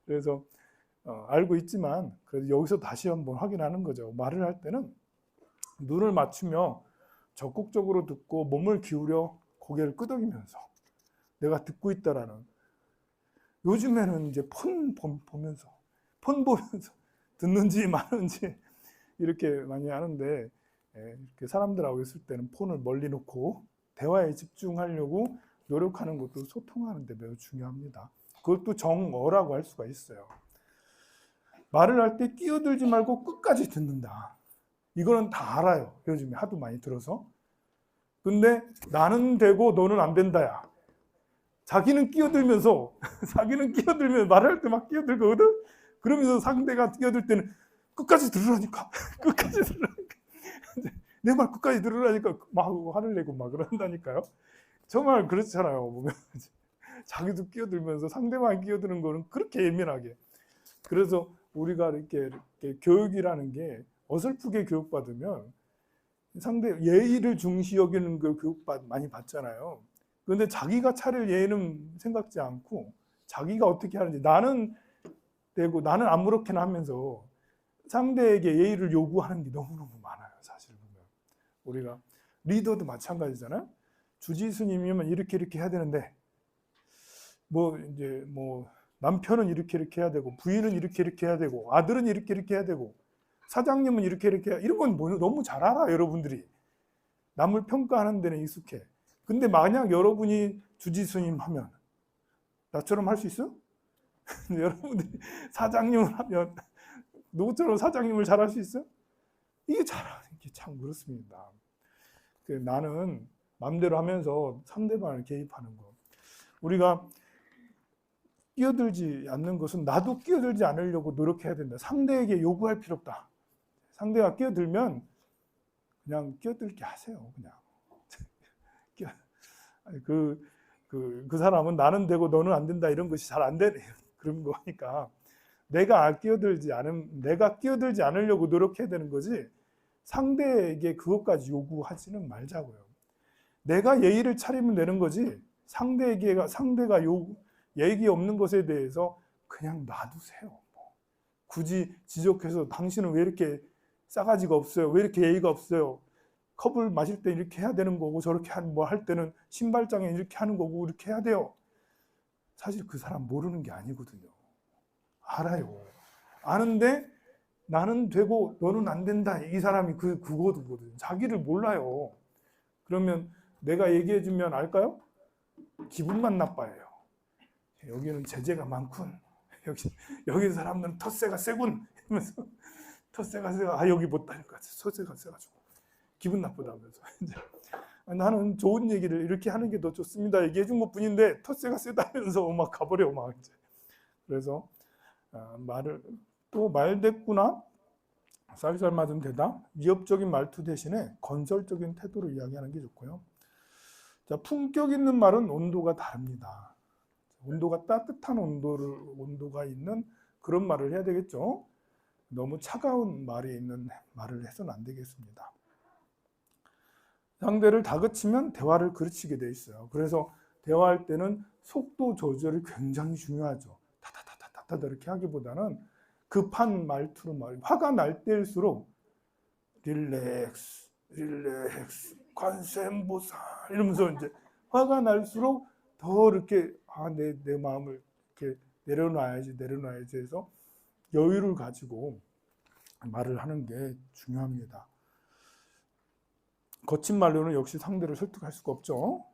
그래서 알고 있지만 그래도 여기서 다시 한번 확인하는 거죠. 말을 할 때는 눈을 맞추며 적극적으로 듣고 몸을 기울여 고개를 끄덕이면서 내가 듣고 있다라는. 요즘에는 이제 폰 보면서 듣는지 마는지 이렇게 많이 하는데 이렇게 사람들하고 있을 때는 폰을 멀리 놓고 대화에 집중하려고 노력하는 것도 소통하는 데 매우 중요합니다. 그것도 정어라고 할 수가 있어요. 말을 할 때 끼어들지 말고 끝까지 듣는다. 이거는 다 알아요. 요즘에 하도 많이 들어서. 근데 나는 되고 너는 안 된다야. 자기는 끼어들면서 말을 할 때 막 끼어들거든. 그러면서 상대가 끼어들 때는 끝까지 들으라니까. 끝까지 들으라니까. 내 말 끝까지 들으라니까 막 화를 내고 막 그런다니까요. 정말 그렇잖아요. 보면 자기도 끼어들면서 상대방이 끼어드는 거는 그렇게 예민하게. 그래서 우리가 이렇게 교육이라는 게 어설프게 교육받으면 상대 예의를 중시 여기는 그 교육 많이 받잖아요. 그런데 자기가 차릴 예의는 생각지 않고 자기가 어떻게 하는지 나는 되고 나는 아무렇게나 하면서 상대에게 예의를 요구하는 게 너무너무 많아요. 사실 보면 우리가 리더도 마찬가지잖아요. 주지 스님이면 이렇게 해야 되는데 이제 남편은 이렇게 해야 되고 부인은 이렇게 해야 되고 아들은 이렇게 해야 되고 사장님은 이렇게 이런 건 너무 잘 알아. 여러분들이 남을 평가하는 데는 익숙해. 근데 만약 여러분이 주지스님 하면 나처럼 할 수 있어? 여러분들이 사장님을 하면 누구처럼 사장님을 잘할 수 있어? 이게 잘하는 게 참 그렇습니다. 나는 마음대로 하면서 상대방을 개입하는 거. 우리가 끼어들지 않는 것은 나도 끼어들지 않으려고 노력해야 된다. 상대에게 요구할 필요 없다. 상대가 끼어들면 그냥 끼어들게 하세요. 그냥. 그 사람은 나는 되고 너는 안 된다 이런 것이 잘 안 되네. 그런 거니까 내가 끼어들지 않으려고 노력해야 되는 거지 상대에게 그것까지 요구하지는 말자고요. 내가 예의를 차리면 되는 거지 상대가 예의 없는 것에 대해서 그냥 놔두세요. 굳이 지적해서 당신은 왜 이렇게 싸가지가 없어요? 왜 이렇게 예의가 없어요? 컵을 마실 때 이렇게 해야 되는 거고 저렇게 뭐 할 때는 신발장에 이렇게 하는 거고 이렇게 해야 돼요. 사실 그 사람 모르는 게 아니거든요. 알아요. 아는데 나는 되고 너는 안 된다. 이 사람이 그거거든요. 자기를 몰라요. 그러면 내가 얘기해주면 알까요? 기분만 나빠해요. 여기는 제재가 많군. 여기 사람들은 텃세가 세군. 이러면서 텃세가 세가 여기 못 다니까 텃세가 세가지고 기분 나쁘다면서. 나는 좋은 얘기를 이렇게 하는 게 더 좋습니다. 얘기해 준 것 뿐인데 텃세가 세다면서 막 가버려 막 이제. 그래서 말을 또 말대꾸나 쌀쌀 맞은 대답, 위협적인 말투 대신에 건설적인 태도로 이야기하는 게 좋고요. 자, 품격 있는 말은 온도가 다릅니다. 온도가 따뜻한 온도가 있는 그런 말을 해야 되겠죠. 너무 차가운 말이 있는 말을 해서는 안 되겠습니다. 상대를 다그치면 대화를 그르치게 돼 있어요. 그래서 대화할 때는 속도 조절이 굉장히 중요하죠. 다다다다다 이렇게 하기보다는 급한 말투로 화가 날 때일수록 릴렉스, 관세음보살 이러면서 이제 화가 날수록 더 이렇게 내 마음을 이렇게 내려놔야지 해서 여유를 가지고 말을 하는 게 중요합니다. 거친 말로는 역시 상대를 설득할 수가 없죠.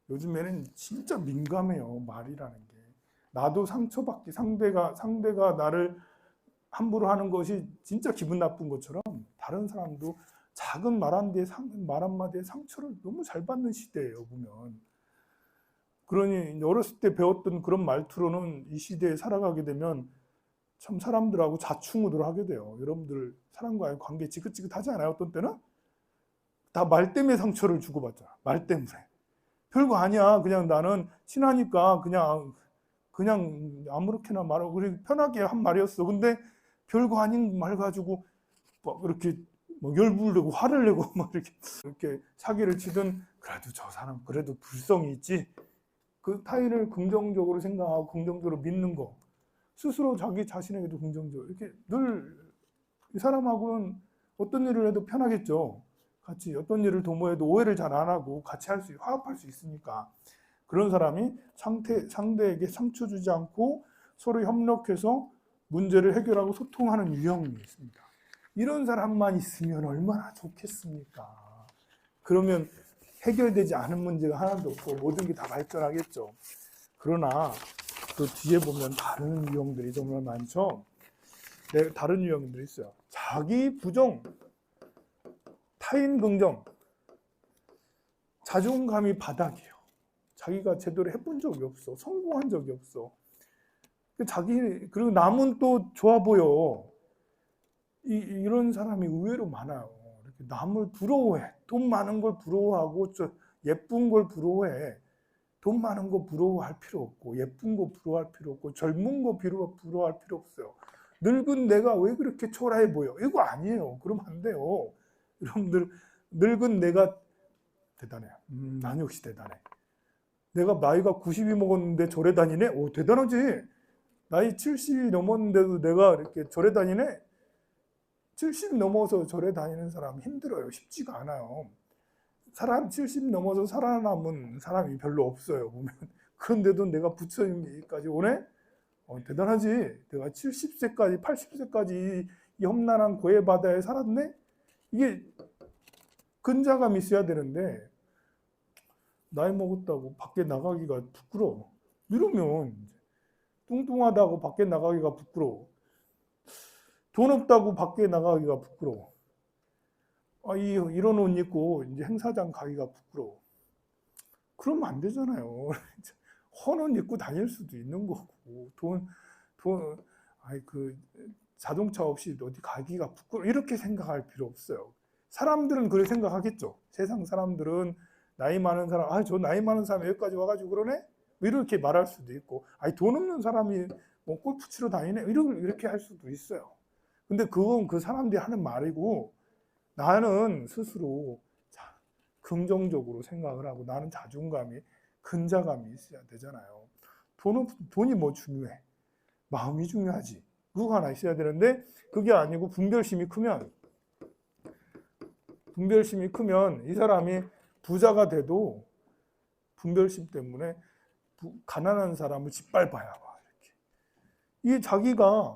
요즘에는 진짜 민감해요. 말이라는 게. 나도 상처받기 상대가 나를 함부로 하는 것이 진짜 기분 나쁜 것처럼 다른 사람도 작은 말 한마디에 상처를 너무 잘 받는 시대예요. 보면. 그러니 어렸을 때 배웠던 그런 말투로는 이 시대에 살아가게 되면 참 사람들하고 좌충우돌 하게 돼요. 여러분들 사람과의 관계 지긋지긋하지 않아요? 어떤 때는? 다 말 때문에 상처를 주고받잖아. 말 때문에. 별거 아니야. 그냥 나는 친하니까 그냥 아무렇게나 말하고 그래 편하게 한 말이었어. 근데 별거 아닌 말 가지고 막 이렇게 열불 내고 화를 내고 막 이렇게 사기를 치든 그래도 저 사람 그래도 불성이 있지. 그 타인을 긍정적으로 생각하고 긍정적으로 믿는 거. 스스로 자기 자신에게도 긍정적으로 이렇게 늘 이 사람하고는 어떤 일을 해도 편하겠죠. 같이 어떤 일을 도모해도 오해를 잘 안 하고 같이 화합할 수 있으니까. 그런 사람이 상대에게 상처 주지 않고 서로 협력해서 문제를 해결하고 소통하는 유형이 있습니다. 이런 사람만 있으면 얼마나 좋겠습니까? 그러면 해결되지 않은 문제가 하나도 없고 모든 게 다 발전하겠죠. 그러나 또 뒤에 보면 다른 유형들이 정말 많죠. 다른 유형들이 있어요. 자기 부정, 타인 긍정, 자존감이 바닥이에요. 자기가 제대로 해본 적이 없어. 성공한 적이 없어. 그리고 남은 또 좋아 보여. 이런 사람이 의외로 많아요. 이렇게 남을 부러워해. 돈 많은 걸 부러워하고, 예쁜 걸 부러워해. 돈 많은 거 부러워할 필요 없고, 예쁜 거 부러워할 필요 없고, 젊은 거 부러워할 필요 없어요. 늙은 내가 왜 그렇게 초라해 보여? 이거 아니에요. 그러면 안 돼요. 여러분들, 늙은 내가 대단해요. 난 역시 대단해. 내가 나이가 90이 먹었는데 절에 다니네? 오, 대단하지. 나이 70이 넘었는데도 내가 이렇게 절에 다니네? 70 넘어서 절에 다니는 사람 힘들어요. 쉽지가 않아요. 70 넘어서 살아남은 사람이 별로 없어요. 보면. 그런데도 내가 부처님까지 오네? 대단하지. 내가 70세까지, 80세까지 이 험난한 고해 바다에 살았네? 이게 근자감이 있어야 되는데 나이 먹었다고 밖에 나가기가 부끄러워. 이러면 뚱뚱하다고 밖에 나가기가 부끄러워. 돈 없다고 밖에 나가기가 부끄러워. 이런 옷 입고 이제 행사장 가기가 부끄러워. 그러면 안 되잖아요. 헌 옷 입고 다닐 수도 있는 거고 자동차 없이 어디 가기가 부끄러워. 이렇게 생각할 필요 없어요. 사람들은 그렇게 생각하겠죠. 세상 사람들은 나이 많은 사람, 저 나이 많은 사람이 여기까지 와가지고 그러네? 이렇게 말할 수도 있고, 돈 없는 사람이 뭐 골프 치러 다니네? 이렇게 할 수도 있어요. 근데 그건 그 사람들이 하는 말이고, 나는 스스로 긍정적으로 생각을 하고, 나는 자존감이, 근자감이 있어야 되잖아요. 돈이 뭐 중요해? 마음이 중요하지. 그거 하나 있어야 되는데 그게 아니고 분별심이 크면 이 사람이 부자가 돼도 분별심 때문에 가난한 사람을 짓밟아야 막 이렇게. 이 자기가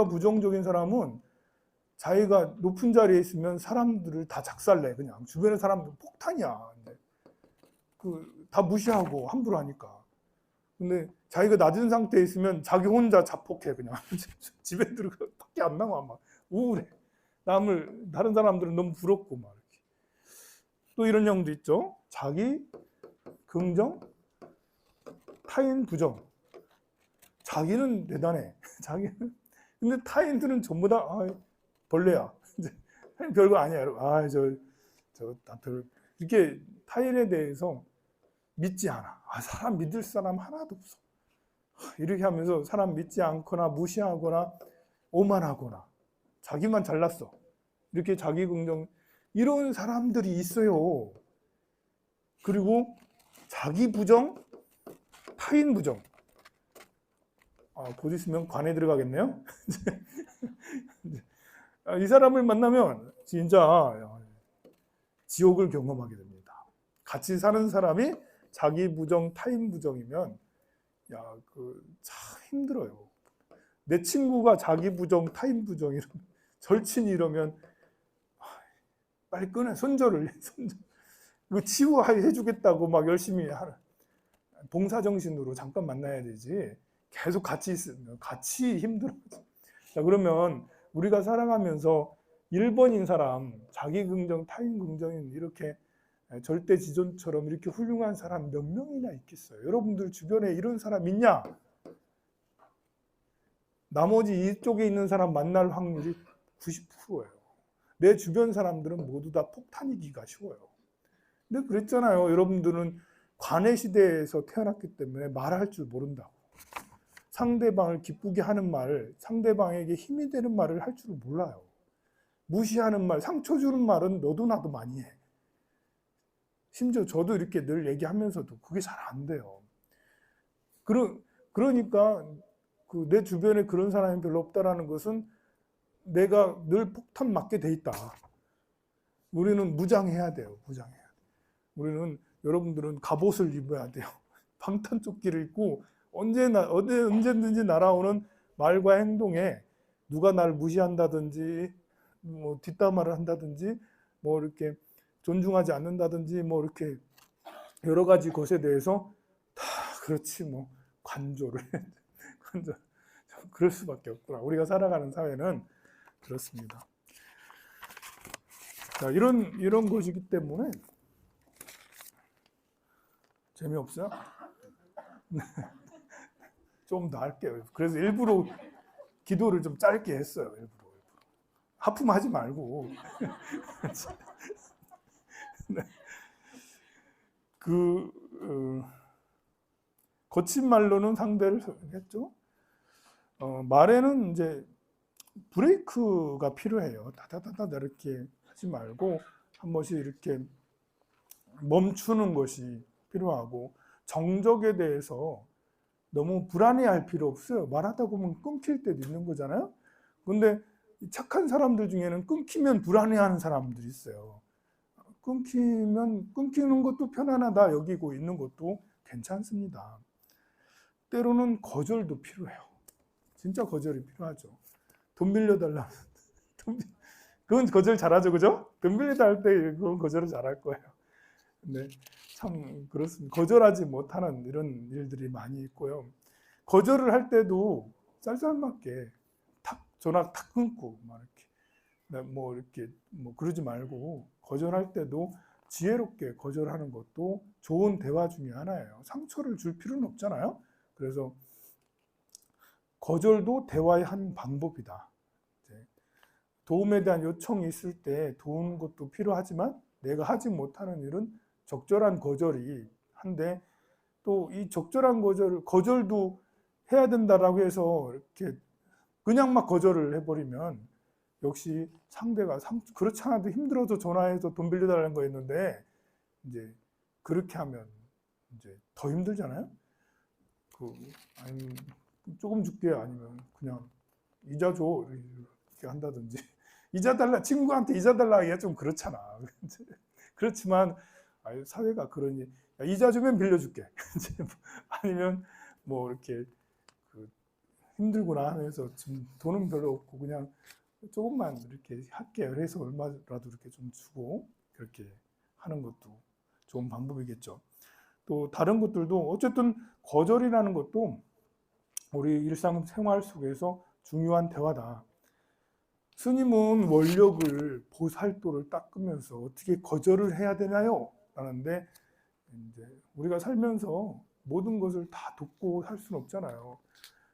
부정적인 사람은 자기가 높은 자리에 있으면 사람들을 다 작살내. 그냥 주변의 사람들 폭탄이야. 다 무시하고 함부로 하니까. 근데 자기가 낮은 상태에 있으면 자기 혼자 자폭해. 그냥 집에 들어가 밖에 안 나와. 막 우울해. 다른 사람들은 너무 부럽고 막 이렇게. 또 이런 형도 있죠. 자기 긍정, 타인 부정. 자기는 대단해. 근데 타인들은 전부 다 벌레야. 별거 아니야. 이렇게 타인에 대해서 믿지 않아. 사람 믿을 사람 하나도 없어. 이렇게 하면서 사람 믿지 않거나 무시하거나 오만하거나 자기만 잘났어. 이렇게 자기 긍정 이런 사람들이 있어요. 그리고 자기 부정, 타인 부정. 곧 있으면 관에 들어가겠네요. 이 사람을 만나면 진짜 지옥을 경험하게 됩니다. 같이 사는 사람이 자기 부정, 타인 부정이면 참 힘들어요. 내 친구가 자기 부정, 타인 부정 절친이 이러면 빨리 끊어. 손절을 이거 치유해 주겠다고 막 열심히 하는 봉사 정신으로 잠깐 만나야 되지. 계속 같이 있으면 같이 힘들어. 자, 그러면 우리가 살아가면서 1번인 사람, 자기 긍정, 타인 긍정인 이렇게 절대지존처럼 이렇게 훌륭한 사람 몇 명이나 있겠어요? 여러분들 주변에 이런 사람 있냐? 나머지 이쪽에 있는 사람 만날 확률이 90%예요. 내 주변 사람들은 모두 다 폭탄이기가 쉬워요. 근데 그랬잖아요. 여러분들은 관의 시대에서 태어났기 때문에 말할 줄 모른다고. 상대방을 기쁘게 하는 말, 상대방에게 힘이 되는 말을 할 줄 몰라요. 무시하는 말, 상처 주는 말은 너도 나도 많이 해. 심지어 저도 이렇게 늘 얘기하면서도 그게 잘 안 돼요. 그러니까 내 주변에 그런 사람이 별로 없다라는 것은 내가 늘 폭탄 맞게 돼 있다. 우리는 무장해야 돼요. 무장해야 돼. 우리는 여러분들은 갑옷을 입어야 돼요. 방탄조끼를 입고 언제든지 날아오는 말과 행동에 누가 나를 무시한다든지 뭐 뒷담화를 한다든지 뭐 이렇게 존중하지 않는다든지 뭐 이렇게 여러 가지 것에 대해서 다 그렇지 뭐 관조를 그럴 수밖에 없구나. 우리가 살아가는 사회는 그렇습니다. 자, 이런 것이기 때문에 재미없어요? 좀 더 할게요. 그래서 일부러 기도를 좀 짧게 했어요. 일부러. 하품하지 말고. 네. 거친 말로는 상대를 했죠. 말에는 이제 브레이크가 필요해요. 다다다다 이렇게 하지 말고 한 번씩 이렇게 멈추는 것이 필요하고 정적에 대해서 너무 불안해할 필요 없어요. 말하다 보면 끊길 때도 있는 거잖아요. 근데 착한 사람들 중에는 끊기면 불안해하는 사람들이 있어요. 끊기는 것도 편안하다 여기고 있는 것도 괜찮습니다. 때로는 거절도 필요해요. 진짜 거절이 필요하죠. 돈 빌려달라. 그건 거절 잘하죠, 그죠? 돈 빌려달라 때 그건 거절을 잘할 거예요. 근데 참 그렇습니다. 거절하지 못하는 이런 일들이 많이 있고요. 거절을 할 때도 쌀쌀맞게 전화 탁 끊고 막 이렇게 그러지 말고 거절할 때도 지혜롭게 거절하는 것도 좋은 대화 중에 하나예요. 상처를 줄 필요는 없잖아요. 그래서 거절도 대화의 한 방법이다. 도움에 대한 요청이 있을 때 도우는 것도 필요하지만 내가 하지 못하는 일은 적절한 거절이 한데 또 이 적절한 거절도 해야 된다라고 해서 이렇게 그냥 막 거절을 해버리면 역시 상대가 그렇지 않아도 힘들어서 전화해서 돈 빌려달라는 거였는데 이제 그렇게 하면 이제 더 힘들잖아요. 조금 줄게 아니면 그냥 이자 줘 이렇게 한다든지 이자 달라 친구한테 이자 달라 하기가 좀 그렇잖아. 그렇지만 사회가 그러니 야, 이자 주면 빌려줄게 아니면 뭐 이렇게 그 힘들구나 하면서 지금 돈은 별로 없고 그냥 조금만 이렇게 할게요. 그래서 얼마라도 이렇게 좀 주고 그렇게 하는 것도 좋은 방법이겠죠. 또 다른 것들도 어쨌든 거절이라는 것도 우리 일상생활 속에서 중요한 대화다. 스님은 원력을 보살도를 닦으면서 어떻게 거절을 해야 되나요? 라는데 이제 우리가 살면서 모든 것을 다 돕고 살 수는 없잖아요.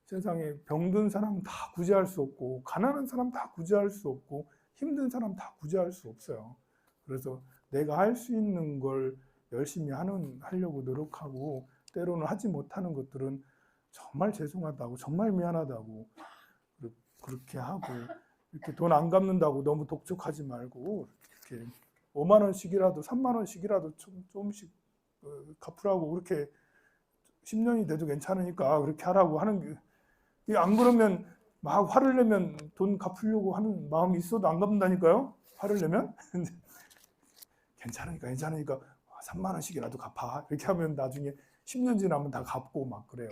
세상에 병든 사람 다 구제할 수 없고 가난한 사람 다 구제할 수 없고 힘든 사람 다 구제할 수 없어요. 그래서 내가 할 수 있는 걸 열심히 하려고 노력하고 때로는 하지 못하는 것들은 정말 죄송하다고 정말 미안하다고 그렇게 하고 이렇게 돈 안 갚는다고 너무 독촉하지 말고 이렇게 5만 원씩이라도 3만 원씩이라도 조금씩 갚으라고 그렇게 10년이 돼도 괜찮으니까 그렇게 하라고 하는 게 안 그러면 막 화를 내면 돈 갚으려고 하는 마음이 있어도 안 갚는다니까요. 화를 내면 괜찮으니까 3만 원씩이라도 갚아 이렇게 하면 나중에 10년 지나면 다 갚고 막 그래요.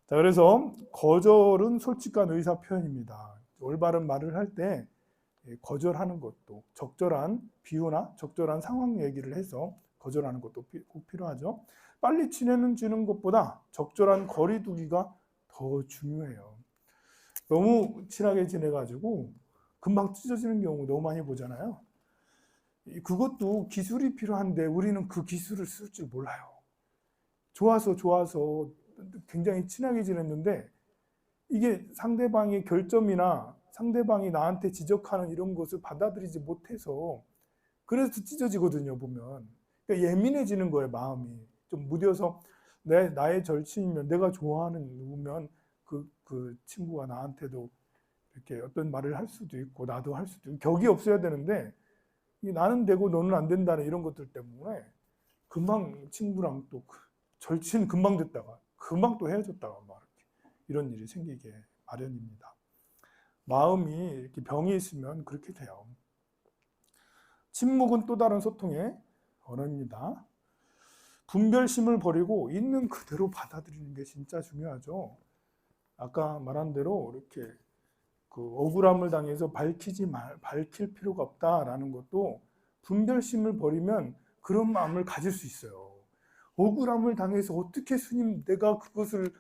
자, 그래서 거절은 솔직한 의사 표현입니다. 올바른 말을 할 때 거절하는 것도 적절한 비유나 적절한 상황 얘기를 해서 거절하는 것도 꼭 필요하죠. 빨리 친해지는 것보다 적절한 거리 두기가 더 중요해요. 너무 친하게 지내가지고 금방 찢어지는 경우 너무 많이 보잖아요. 그것도 기술이 필요한데 우리는 그 기술을 쓸 줄 몰라요. 좋아서 굉장히 친하게 지냈는데 이게 상대방의 결점이나 상대방이 나한테 지적하는 이런 것을 받아들이지 못해서 그래서 찢어지거든요, 보면. 그러니까 예민해지는 거예요, 마음이. 좀 무뎌서 나의 절친이면 내가 좋아하는 누구면 그 친구가 나한테도 이렇게 어떤 말을 할 수도 있고 나도 할 수도 있고 격이 없어야 되는데 나는 되고 너는 안 된다는 이런 것들 때문에 금방 친구랑 또 절친 금방 됐다가 금방 또 헤어졌다가 막 이런 일이 생기게 마련입니다. 마음이 이렇게 병이 있으면 그렇게 돼요. 침묵은 또 다른 소통의 언어입니다. 분별심을 버리고 있는 그대로 받아들이는 게 진짜 중요하죠. 아까 말한 대로 이렇게 그 억울함을 당해서 밝힐 필요가 없다라는 것도 분별심을 버리면 그런 마음을 가질 수 있어요. 억울함을 당해서 어떻게 스님 내가 그것을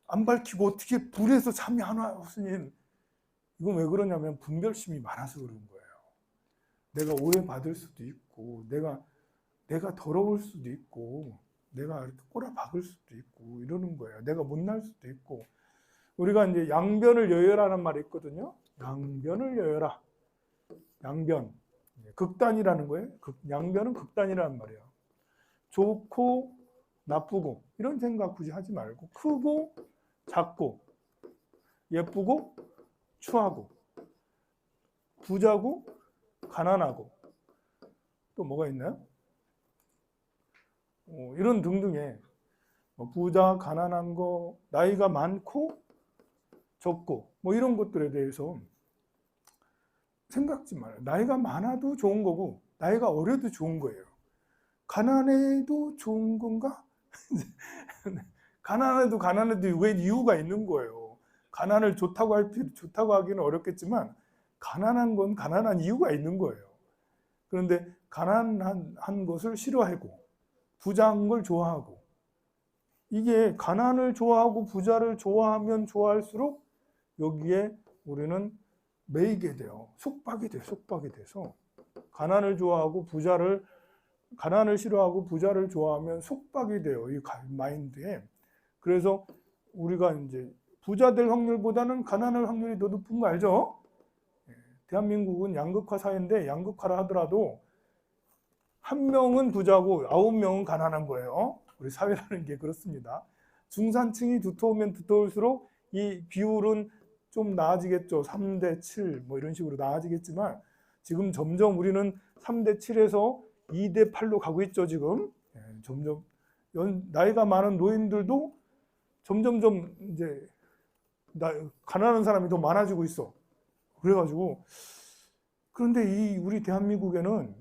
안 밝히고 어떻게 불에서 잠이 안 와요 스님. 이건 왜 그러냐면 분별심이 많아서 그런 거예요. 내가 오해받을 수도 있고 내가 더러울 수도 있고 내가 이렇게 꼬라박을 수도 있고 이러는 거예요. 내가 못날 수도 있고. 우리가 이제 양변을 여여라는 말이 있거든요. 양변을 여여라. 양변. 극단이라는 거예요. 양변은 극단이라는 말이에요. 좋고 나쁘고 이런 생각 굳이 하지 말고 크고 작고 예쁘고 추하고 부자고 가난하고 또 뭐가 있나요? 이런 등등의 부자, 가난한 거, 나이가 많고 적고 뭐 이런 것들에 대해서 생각지 말아요. 나이가 많아도 좋은 거고 나이가 어려도 좋은 거예요. 가난해도 좋은 건가? 가난해도 왜 이유가 있는 거예요. 가난을 좋다고 하기는 어렵겠지만 가난한 건 가난한 이유가 있는 거예요. 그런데 가난한 것을 싫어하고 부자인 걸 좋아하고 이게 가난을 좋아하고 부자를 좋아하면 좋아할수록 여기에 우리는 매이게 돼요. 속박이 돼서 가난을 싫어하고 부자를 좋아하면 속박이 돼요. 이 마인드에. 그래서 우리가 이제 부자 될 확률보다는 가난할 확률이 더 높은 거 알죠? 대한민국은 양극화 사회인데 양극화라 하더라도 한 명은 부자고 9명은 가난한 거예요. 우리 사회라는 게 그렇습니다. 중산층이 두터우면 두터울수록 이 비율은 좀 나아지겠죠. 3대 7 뭐 이런 식으로 나아지겠지만 지금 점점 우리는 3대 7에서 2대 8로 가고 있죠. 지금 점점 나이가 많은 노인들도 점점점 이제 가난한 사람이 더 많아지고 있어. 그래가지고 그런데 이 우리 대한민국에는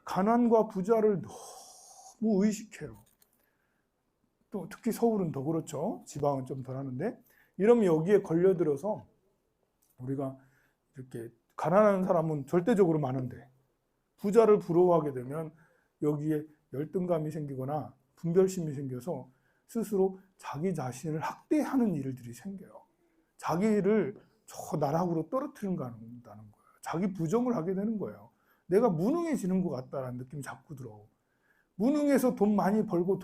가난과 부자를 너무 의식해요. 또 특히 서울은 더 그렇죠. 지방은 좀 덜하는데 이러면 여기에 걸려들어서 우리가 이렇게 가난한 사람은 절대적으로 많은데 부자를 부러워하게 되면 여기에 열등감이 생기거나 분별심이 생겨서 스스로 자기 자신을 학대하는 일들이 생겨요. 자기를 저 나락으로 떨어뜨리는 거예요. 자기 부정을 하게 되는 거예요. 내가 무능해지는 것 같다는 느낌이 자꾸 들어. 무능해서 돈 많이 벌고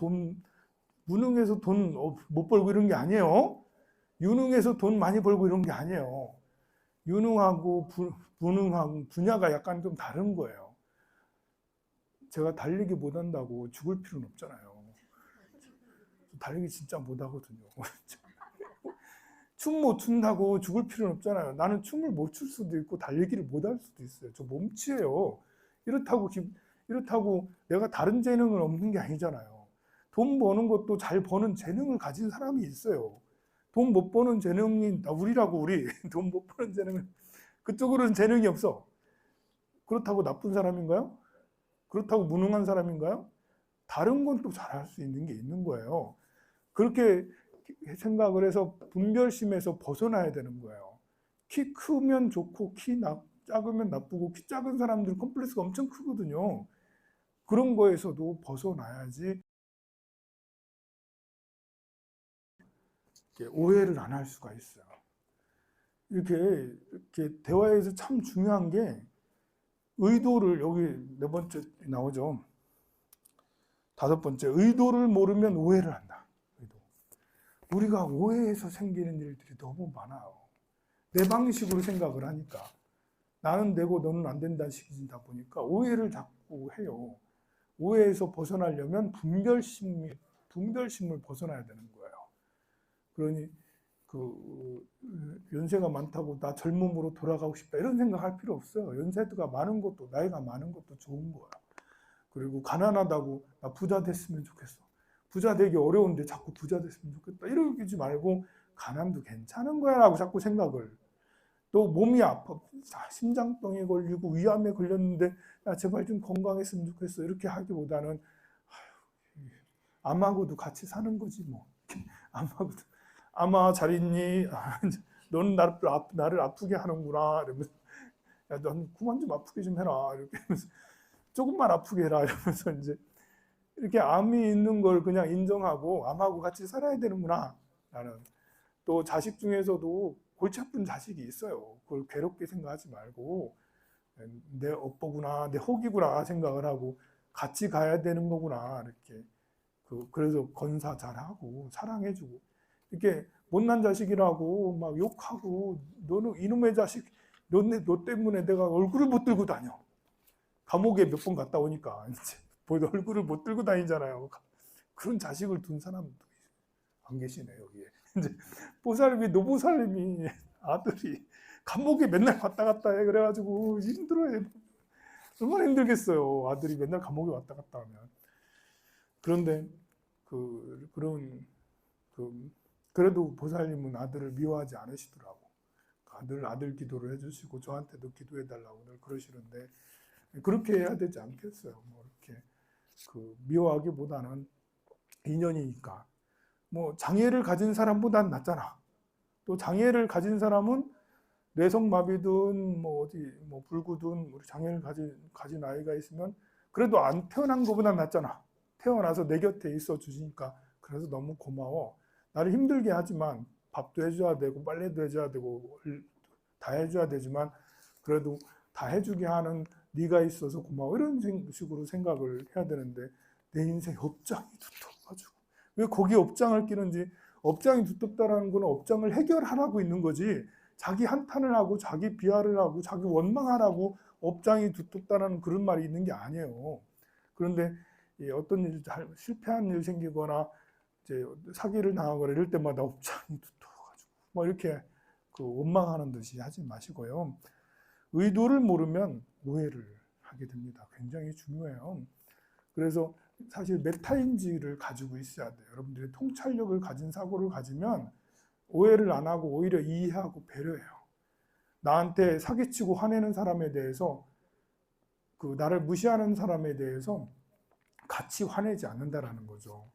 무능해서 돈 못 벌고 이런 게 아니에요. 유능해서 돈 많이 벌고 이런 게 아니에요. 유능하고 무능하고 분야가 약간 좀 다른 거예요. 제가 달리기 못한다고 죽을 필요는 없잖아요. 달리기 진짜 못하거든요. 춤 못 춘다고 죽을 필요는 없잖아요. 나는 춤을 못 출 수도 있고 달리기를 못할 수도 있어요. 저 몸치예요. 이렇다고 내가 다른 재능은 없는 게 아니잖아요. 돈 버는 것도 잘 버는 재능을 가진 사람이 있어요. 돈 못 버는 재능이 우리 돈 못 버는 재능은 그쪽으로는 재능이 없어. 그렇다고 나쁜 사람인가요? 그렇다고 무능한 사람인가요? 다른 건 또 잘할 수 있는 게 있는 거예요. 그렇게 생각을 해서 분별심에서 벗어나야 되는 거예요. 키 크면 좋고 작으면 나쁘고 키 작은 사람들 컴플렉스가 엄청 크거든요. 그런 거에서도 벗어나야지 오해를 안 할 수가 있어요. 이렇게 대화에서 참 중요한 게 의도를 여기 네 번째 나오죠. 다섯 번째, 의도를 모르면 오해를 한다. 우리가 오해해서 생기는 일들이 너무 많아요. 내 방식으로 생각을 하니까 나는 되고 너는 안 된다는 식이다 보니까 오해를 자꾸 해요. 오해에서 벗어나려면 분별심을 벗어나야 되는 거예요. 그러니 연세가 많다고 나 젊음으로 돌아가고 싶다 이런 생각할 필요 없어요. 연세가 많은 것도 나이가 많은 것도 좋은 거야. 그리고 가난하다고 나 부자 됐으면 좋겠어. 부자 되기 어려운데 자꾸 부자 됐으면 좋겠다. 이러지 말고 가난도 괜찮은 거야 라고 자꾸 생각을. 또 몸이 아파. 심장병에 걸리고 위암에 걸렸는데 야 제발 좀 건강했으면 좋겠어. 이렇게 하기보다는 암하고도 같이 사는 거지 뭐. 암하고도. 아마 잘 있니? 너는 나를 아프게 하는구나. 이러면서 야, 넌 그만 좀 아프게 좀 해라. 이렇게 하면서 조금만 아프게 해라. 이러면서 이제 이렇게 암이 있는 걸 그냥 인정하고 암하고 같이 살아야 되는구나. 나는 또 자식 중에서도 골치 아픈 자식이 있어요. 그걸 괴롭게 생각하지 말고 내 업보구나, 내 혹이구나 생각을 하고 같이 가야 되는 거구나. 이렇게 그래서 건사 잘하고 사랑해주고 이렇게 못난 자식이라고 막 욕하고 너는 이놈의 자식 너 때문에 내가 얼굴을 못 들고 다녀. 감옥에 몇 번 갔다 오니까 이제 얼굴을 못 들고 다니잖아요. 그런 자식을 둔 사람도 안 계시네 여기에. 이제 노보살님이 아들이 감옥에 맨날 왔다 갔다 해. 그래가지고 힘들어해. 얼마나 힘들겠어요. 아들이 맨날 감옥에 왔다 갔다 하면. 그런데 그래도 보살님은 아들을 미워하지 않으시더라고. 아들 기도를 해주시고 저한테도 기도해달라고 늘 그러시는데 그렇게 해야 되지 않겠어요. 뭐 이렇게 미워하기보다는 인연이니까. 뭐 장애를 가진 사람보단 낫잖아. 또 장애를 가진 사람은 뇌성마비든 뭐 불구든 우리 장애를 가진 아이가 있으면 그래도 안 태어난 것보다 낫잖아. 태어나서 내 곁에 있어 주시니까 그래서 너무 고마워. 나를 힘들게 하지만 밥도 해줘야 되고 빨래도 해줘야 되고 다 해줘야 되지만 그래도 다 해주게 하는 네가 있어서 고마워. 이런 식으로 생각을 해야 되는데 내 인생 업장이 두터워가지고 왜 거기에 업장을 끼는지. 업장이 두텁다라는 건 업장을 해결하라고 있는 거지 자기 한탄을 하고 자기 비하를 하고 자기 원망하라고 업장이 두텁다라는 그런 말이 있는 게 아니에요. 그런데 어떤 일 실패한 일 생기거나 이제 사기를 당하거나 이럴 때마다 업장이 두터워가지고 뭐 이렇게 원망하는 듯이 하지 마시고요. 의도를 모르면 오해를 하게 됩니다. 굉장히 중요해요. 그래서 사실 메타인지를 가지고 있어야 돼요. 여러분들이 통찰력을 가진 사고를 가지면 오해를 안 하고 오히려 이해하고 배려해요. 나한테 사기치고 화내는 사람에 대해서, 그 나를 무시하는 사람에 대해서 같이 화내지 않는다라는 거죠.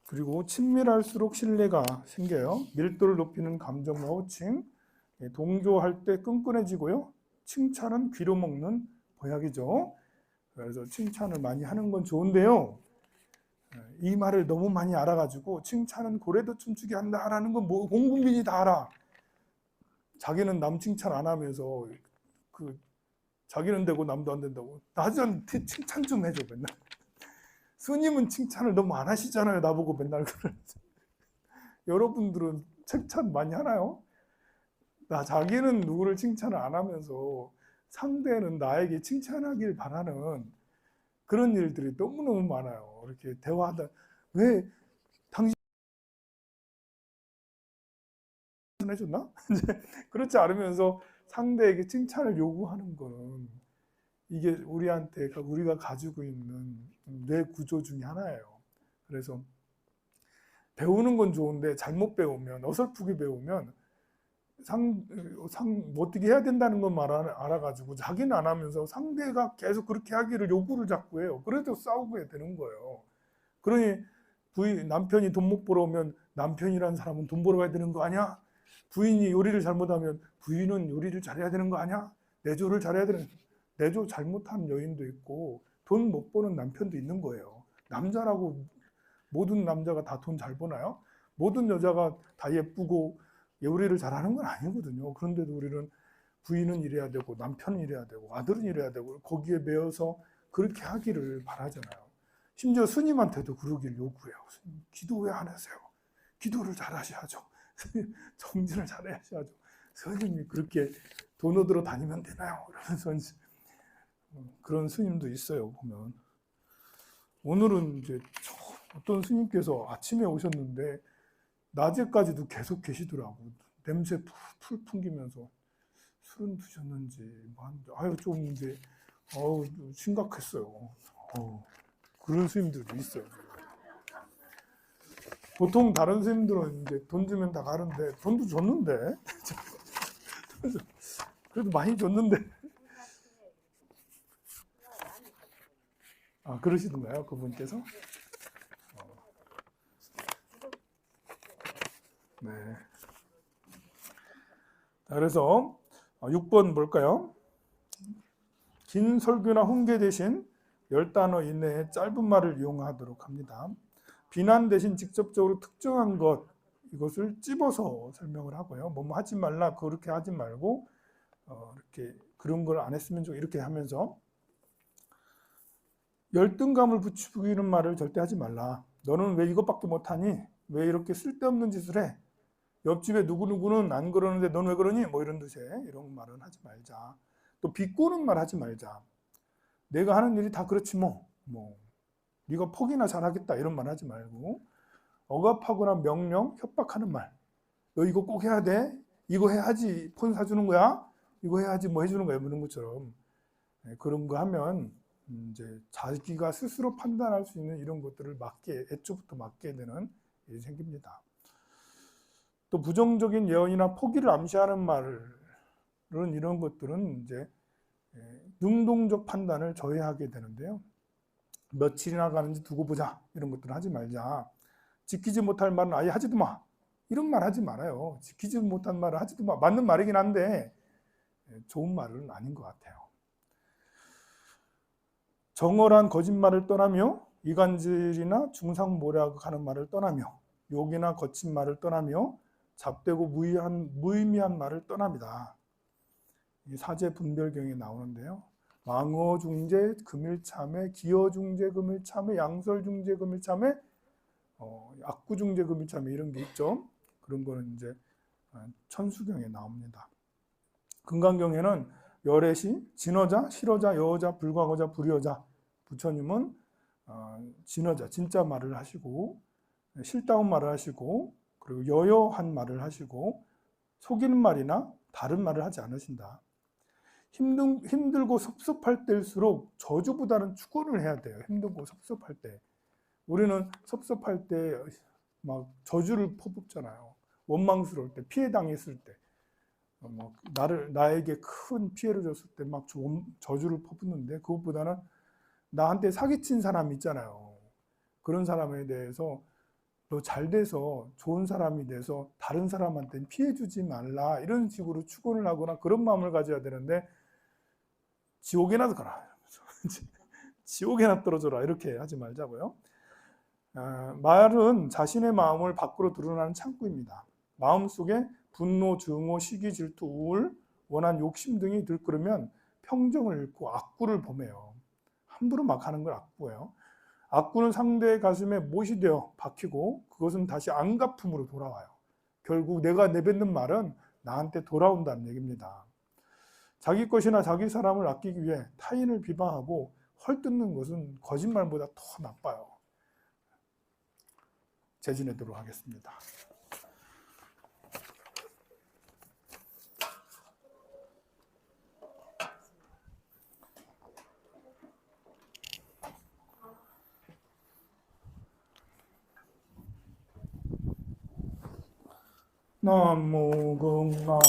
그리고 친밀할수록 신뢰가 생겨요. 밀도를 높이는 감정과 호칭, 동조할 때 끈끈해지고요. 칭찬은 귀로 먹는 보약이죠. 그래서 칭찬을 많이 하는 건 좋은데요. 이 말을 너무 많이 알아가지고 칭찬은 고래도 춤추게 한다라는 건 뭐 온 국민이 다 알아. 자기는 남 칭찬 안 하면서 그 자기는 되고 남도 안 된다고. 나 좀 칭찬 좀 해줘 맨날. 스님은 칭찬을 너무 안 하시잖아요. 나보고 맨날 그러면서. 여러분들은 칭찬 많이 하나요? 자기는 누구를 칭찬을 안 하면서 상대는 나에게 칭찬하길 바라는 그런 일들이 너무너무 많아요. 이렇게 대화하다 왜 당신 해줬나? 그렇지 않으면서 상대에게 칭찬을 요구하는 거는 이게 우리가 가지고 있는 뇌 구조 중에 하나예요. 그래서 배우는 건 좋은데 잘못 배우면, 어설프게 배우면 어떻게 해야 된다는 것만 알아가지고 자기는 안 하면서 상대가 계속 그렇게 하기를 요구를 자꾸 해요. 그래도 싸우게 되는 거예요. 그러니 남편이 돈 못 벌어오면 남편이라는 사람은 돈 벌어 가야 되는 거 아니야? 부인이 요리를 잘못하면 부인은 요리를 잘해야 되는 거 아니야? 내조를 잘해야 되는, 내조 잘못한 여인도 있고 돈 못 버는 남편도 있는 거예요. 남자라고 모든 남자가 다 돈 잘 버나요? 모든 여자가 다 예쁘고 요리를 잘하는 건 아니거든요. 그런데도 우리는 부인은 이래야 되고 남편은 이래야 되고 아들은 이래야 되고 거기에 매여서 그렇게 하기를 바라잖아요. 심지어 스님한테도 그러길 요구해요. 스님, 기도 왜 안 하세요? 기도를 잘 하셔야죠. 정진을 잘 하셔야죠. 스님이 그렇게 돈 얻으러 다니면 되나요? 이러면서 그런 스님도 있어요. 보면 오늘은 이제 어떤 스님께서 아침에 오셨는데 낮에까지도 계속 계시더라고. 냄새 풀 풍기면서 술은 드셨는지, 아유 좀 이제 심각했어요. 그런 스님들도 있어요. 보통 다른 스님들은 이제 돈 주면 다 가는데 돈도 줬는데 그래도 많이 줬는데 그러시던가요 그분께서? 네. 그래서 6번 볼까요? 긴 설교나 훈계 대신 10단어 이내의 짧은 말을 이용하도록 합니다. 비난 대신 직접적으로 특정한 이것을 찝어서 설명을 하고요. 뭐뭐 하지 말라, 그렇게 하지 말고 이렇게 그런 걸 안 했으면 좋 이렇게 하면서 열등감을 부추기는 말을 절대 하지 말라. 너는 왜 이것밖에 못하니? 왜 이렇게 쓸데없는 짓을 해? 옆집에 누구누구는 안 그러는데 넌 왜 그러니? 뭐 이런 뜻의 이런 말은 하지 말자. 또 비꼬는 말 하지 말자. 내가 하는 일이 다 그렇지 뭐 네가 포기나 잘하겠다 이런 말 하지 말고 억압하거나 명령, 협박하는 말. 너 이거 꼭 해야 돼? 이거 해야지 폰 사주는 거야? 이거 해야지 뭐 해주는 거야? 이런 것처럼 그런 거 하면 이제 자기가 스스로 판단할 수 있는 이런 것들을 애초부터 막게 되는 일이 생깁니다. 또 부정적인 예언이나 포기를 암시하는 말은 이런 것들은 이제 능동적 판단을 저해하게 되는데요. 며칠이나 가는지 두고 보자 이런 것들은 하지 말자. 지키지 못할 말은 아예 하지도 마. 이런 말 하지 말아요. 지키지 못한 말을 하지도 마. 맞는 말이긴 한데 좋은 말은 아닌 것 같아요. 정월한 거짓말을 떠나며 이간질이나 중상모략하는 말을 떠나며 욕이나 거친 말을 떠나며 잡되고 무의미한 말을 떠납니다. 이 사제 분별경에 나오는데요. 망어중재 금일참회, 기어중재 금일참회, 양설중재 금일참회, 악구중재 금일참회 이런 게 있죠. 그런 거는 이제 천수경에 나옵니다. 금강경에는 열애시, 진어자, 실어자, 여어자, 불광어자, 불의어자. 부처님은 진어자, 진짜 말을 하시고 실다운 말을 하시고 그리고 여여한 말을 하시고 속이는 말이나 다른 말을 하지 않으신다. 힘들고 섭섭할 때일수록 저주보다는 축원을 해야 돼요. 힘들고 섭섭할 때. 우리는 섭섭할 때 막 저주를 퍼붓잖아요. 원망스러울 때, 피해 당했을 때, 나에게 큰 피해를 줬을 때 막 저주를 퍼붓는데, 그것보다는 나한테 사기친 사람 있잖아요. 그런 사람에 대해서 너 잘 돼서 좋은 사람이 돼서 다른 사람한테는 피해 주지 말라, 이런 식으로 축원을 하거나 그런 마음을 가져야 되는데, 지옥에나 가라, 지옥에나 떨어져라, 이렇게 하지 말자고요. 말은 자신의 마음을 밖으로 드러나는 창구입니다. 마음속에 분노, 증오, 시기, 질투, 우울, 원한, 욕심 등이 들끓으면 평정을 잃고 악구를 범해요. 함부로 막 하는 걸 악구예요. 악구는 상대의 가슴에 못이 되어 박히고 그것은 다시 안갚음으로 돌아와요. 결국 내가 내뱉는 말은 나한테 돌아온다는 얘기입니다. 자기 것이나 자기 사람을 아끼기 위해 타인을 비방하고 헐뜯는 것은 거짓말보다 더 나빠요. 재진하도록 하겠습니다. 나무 공나무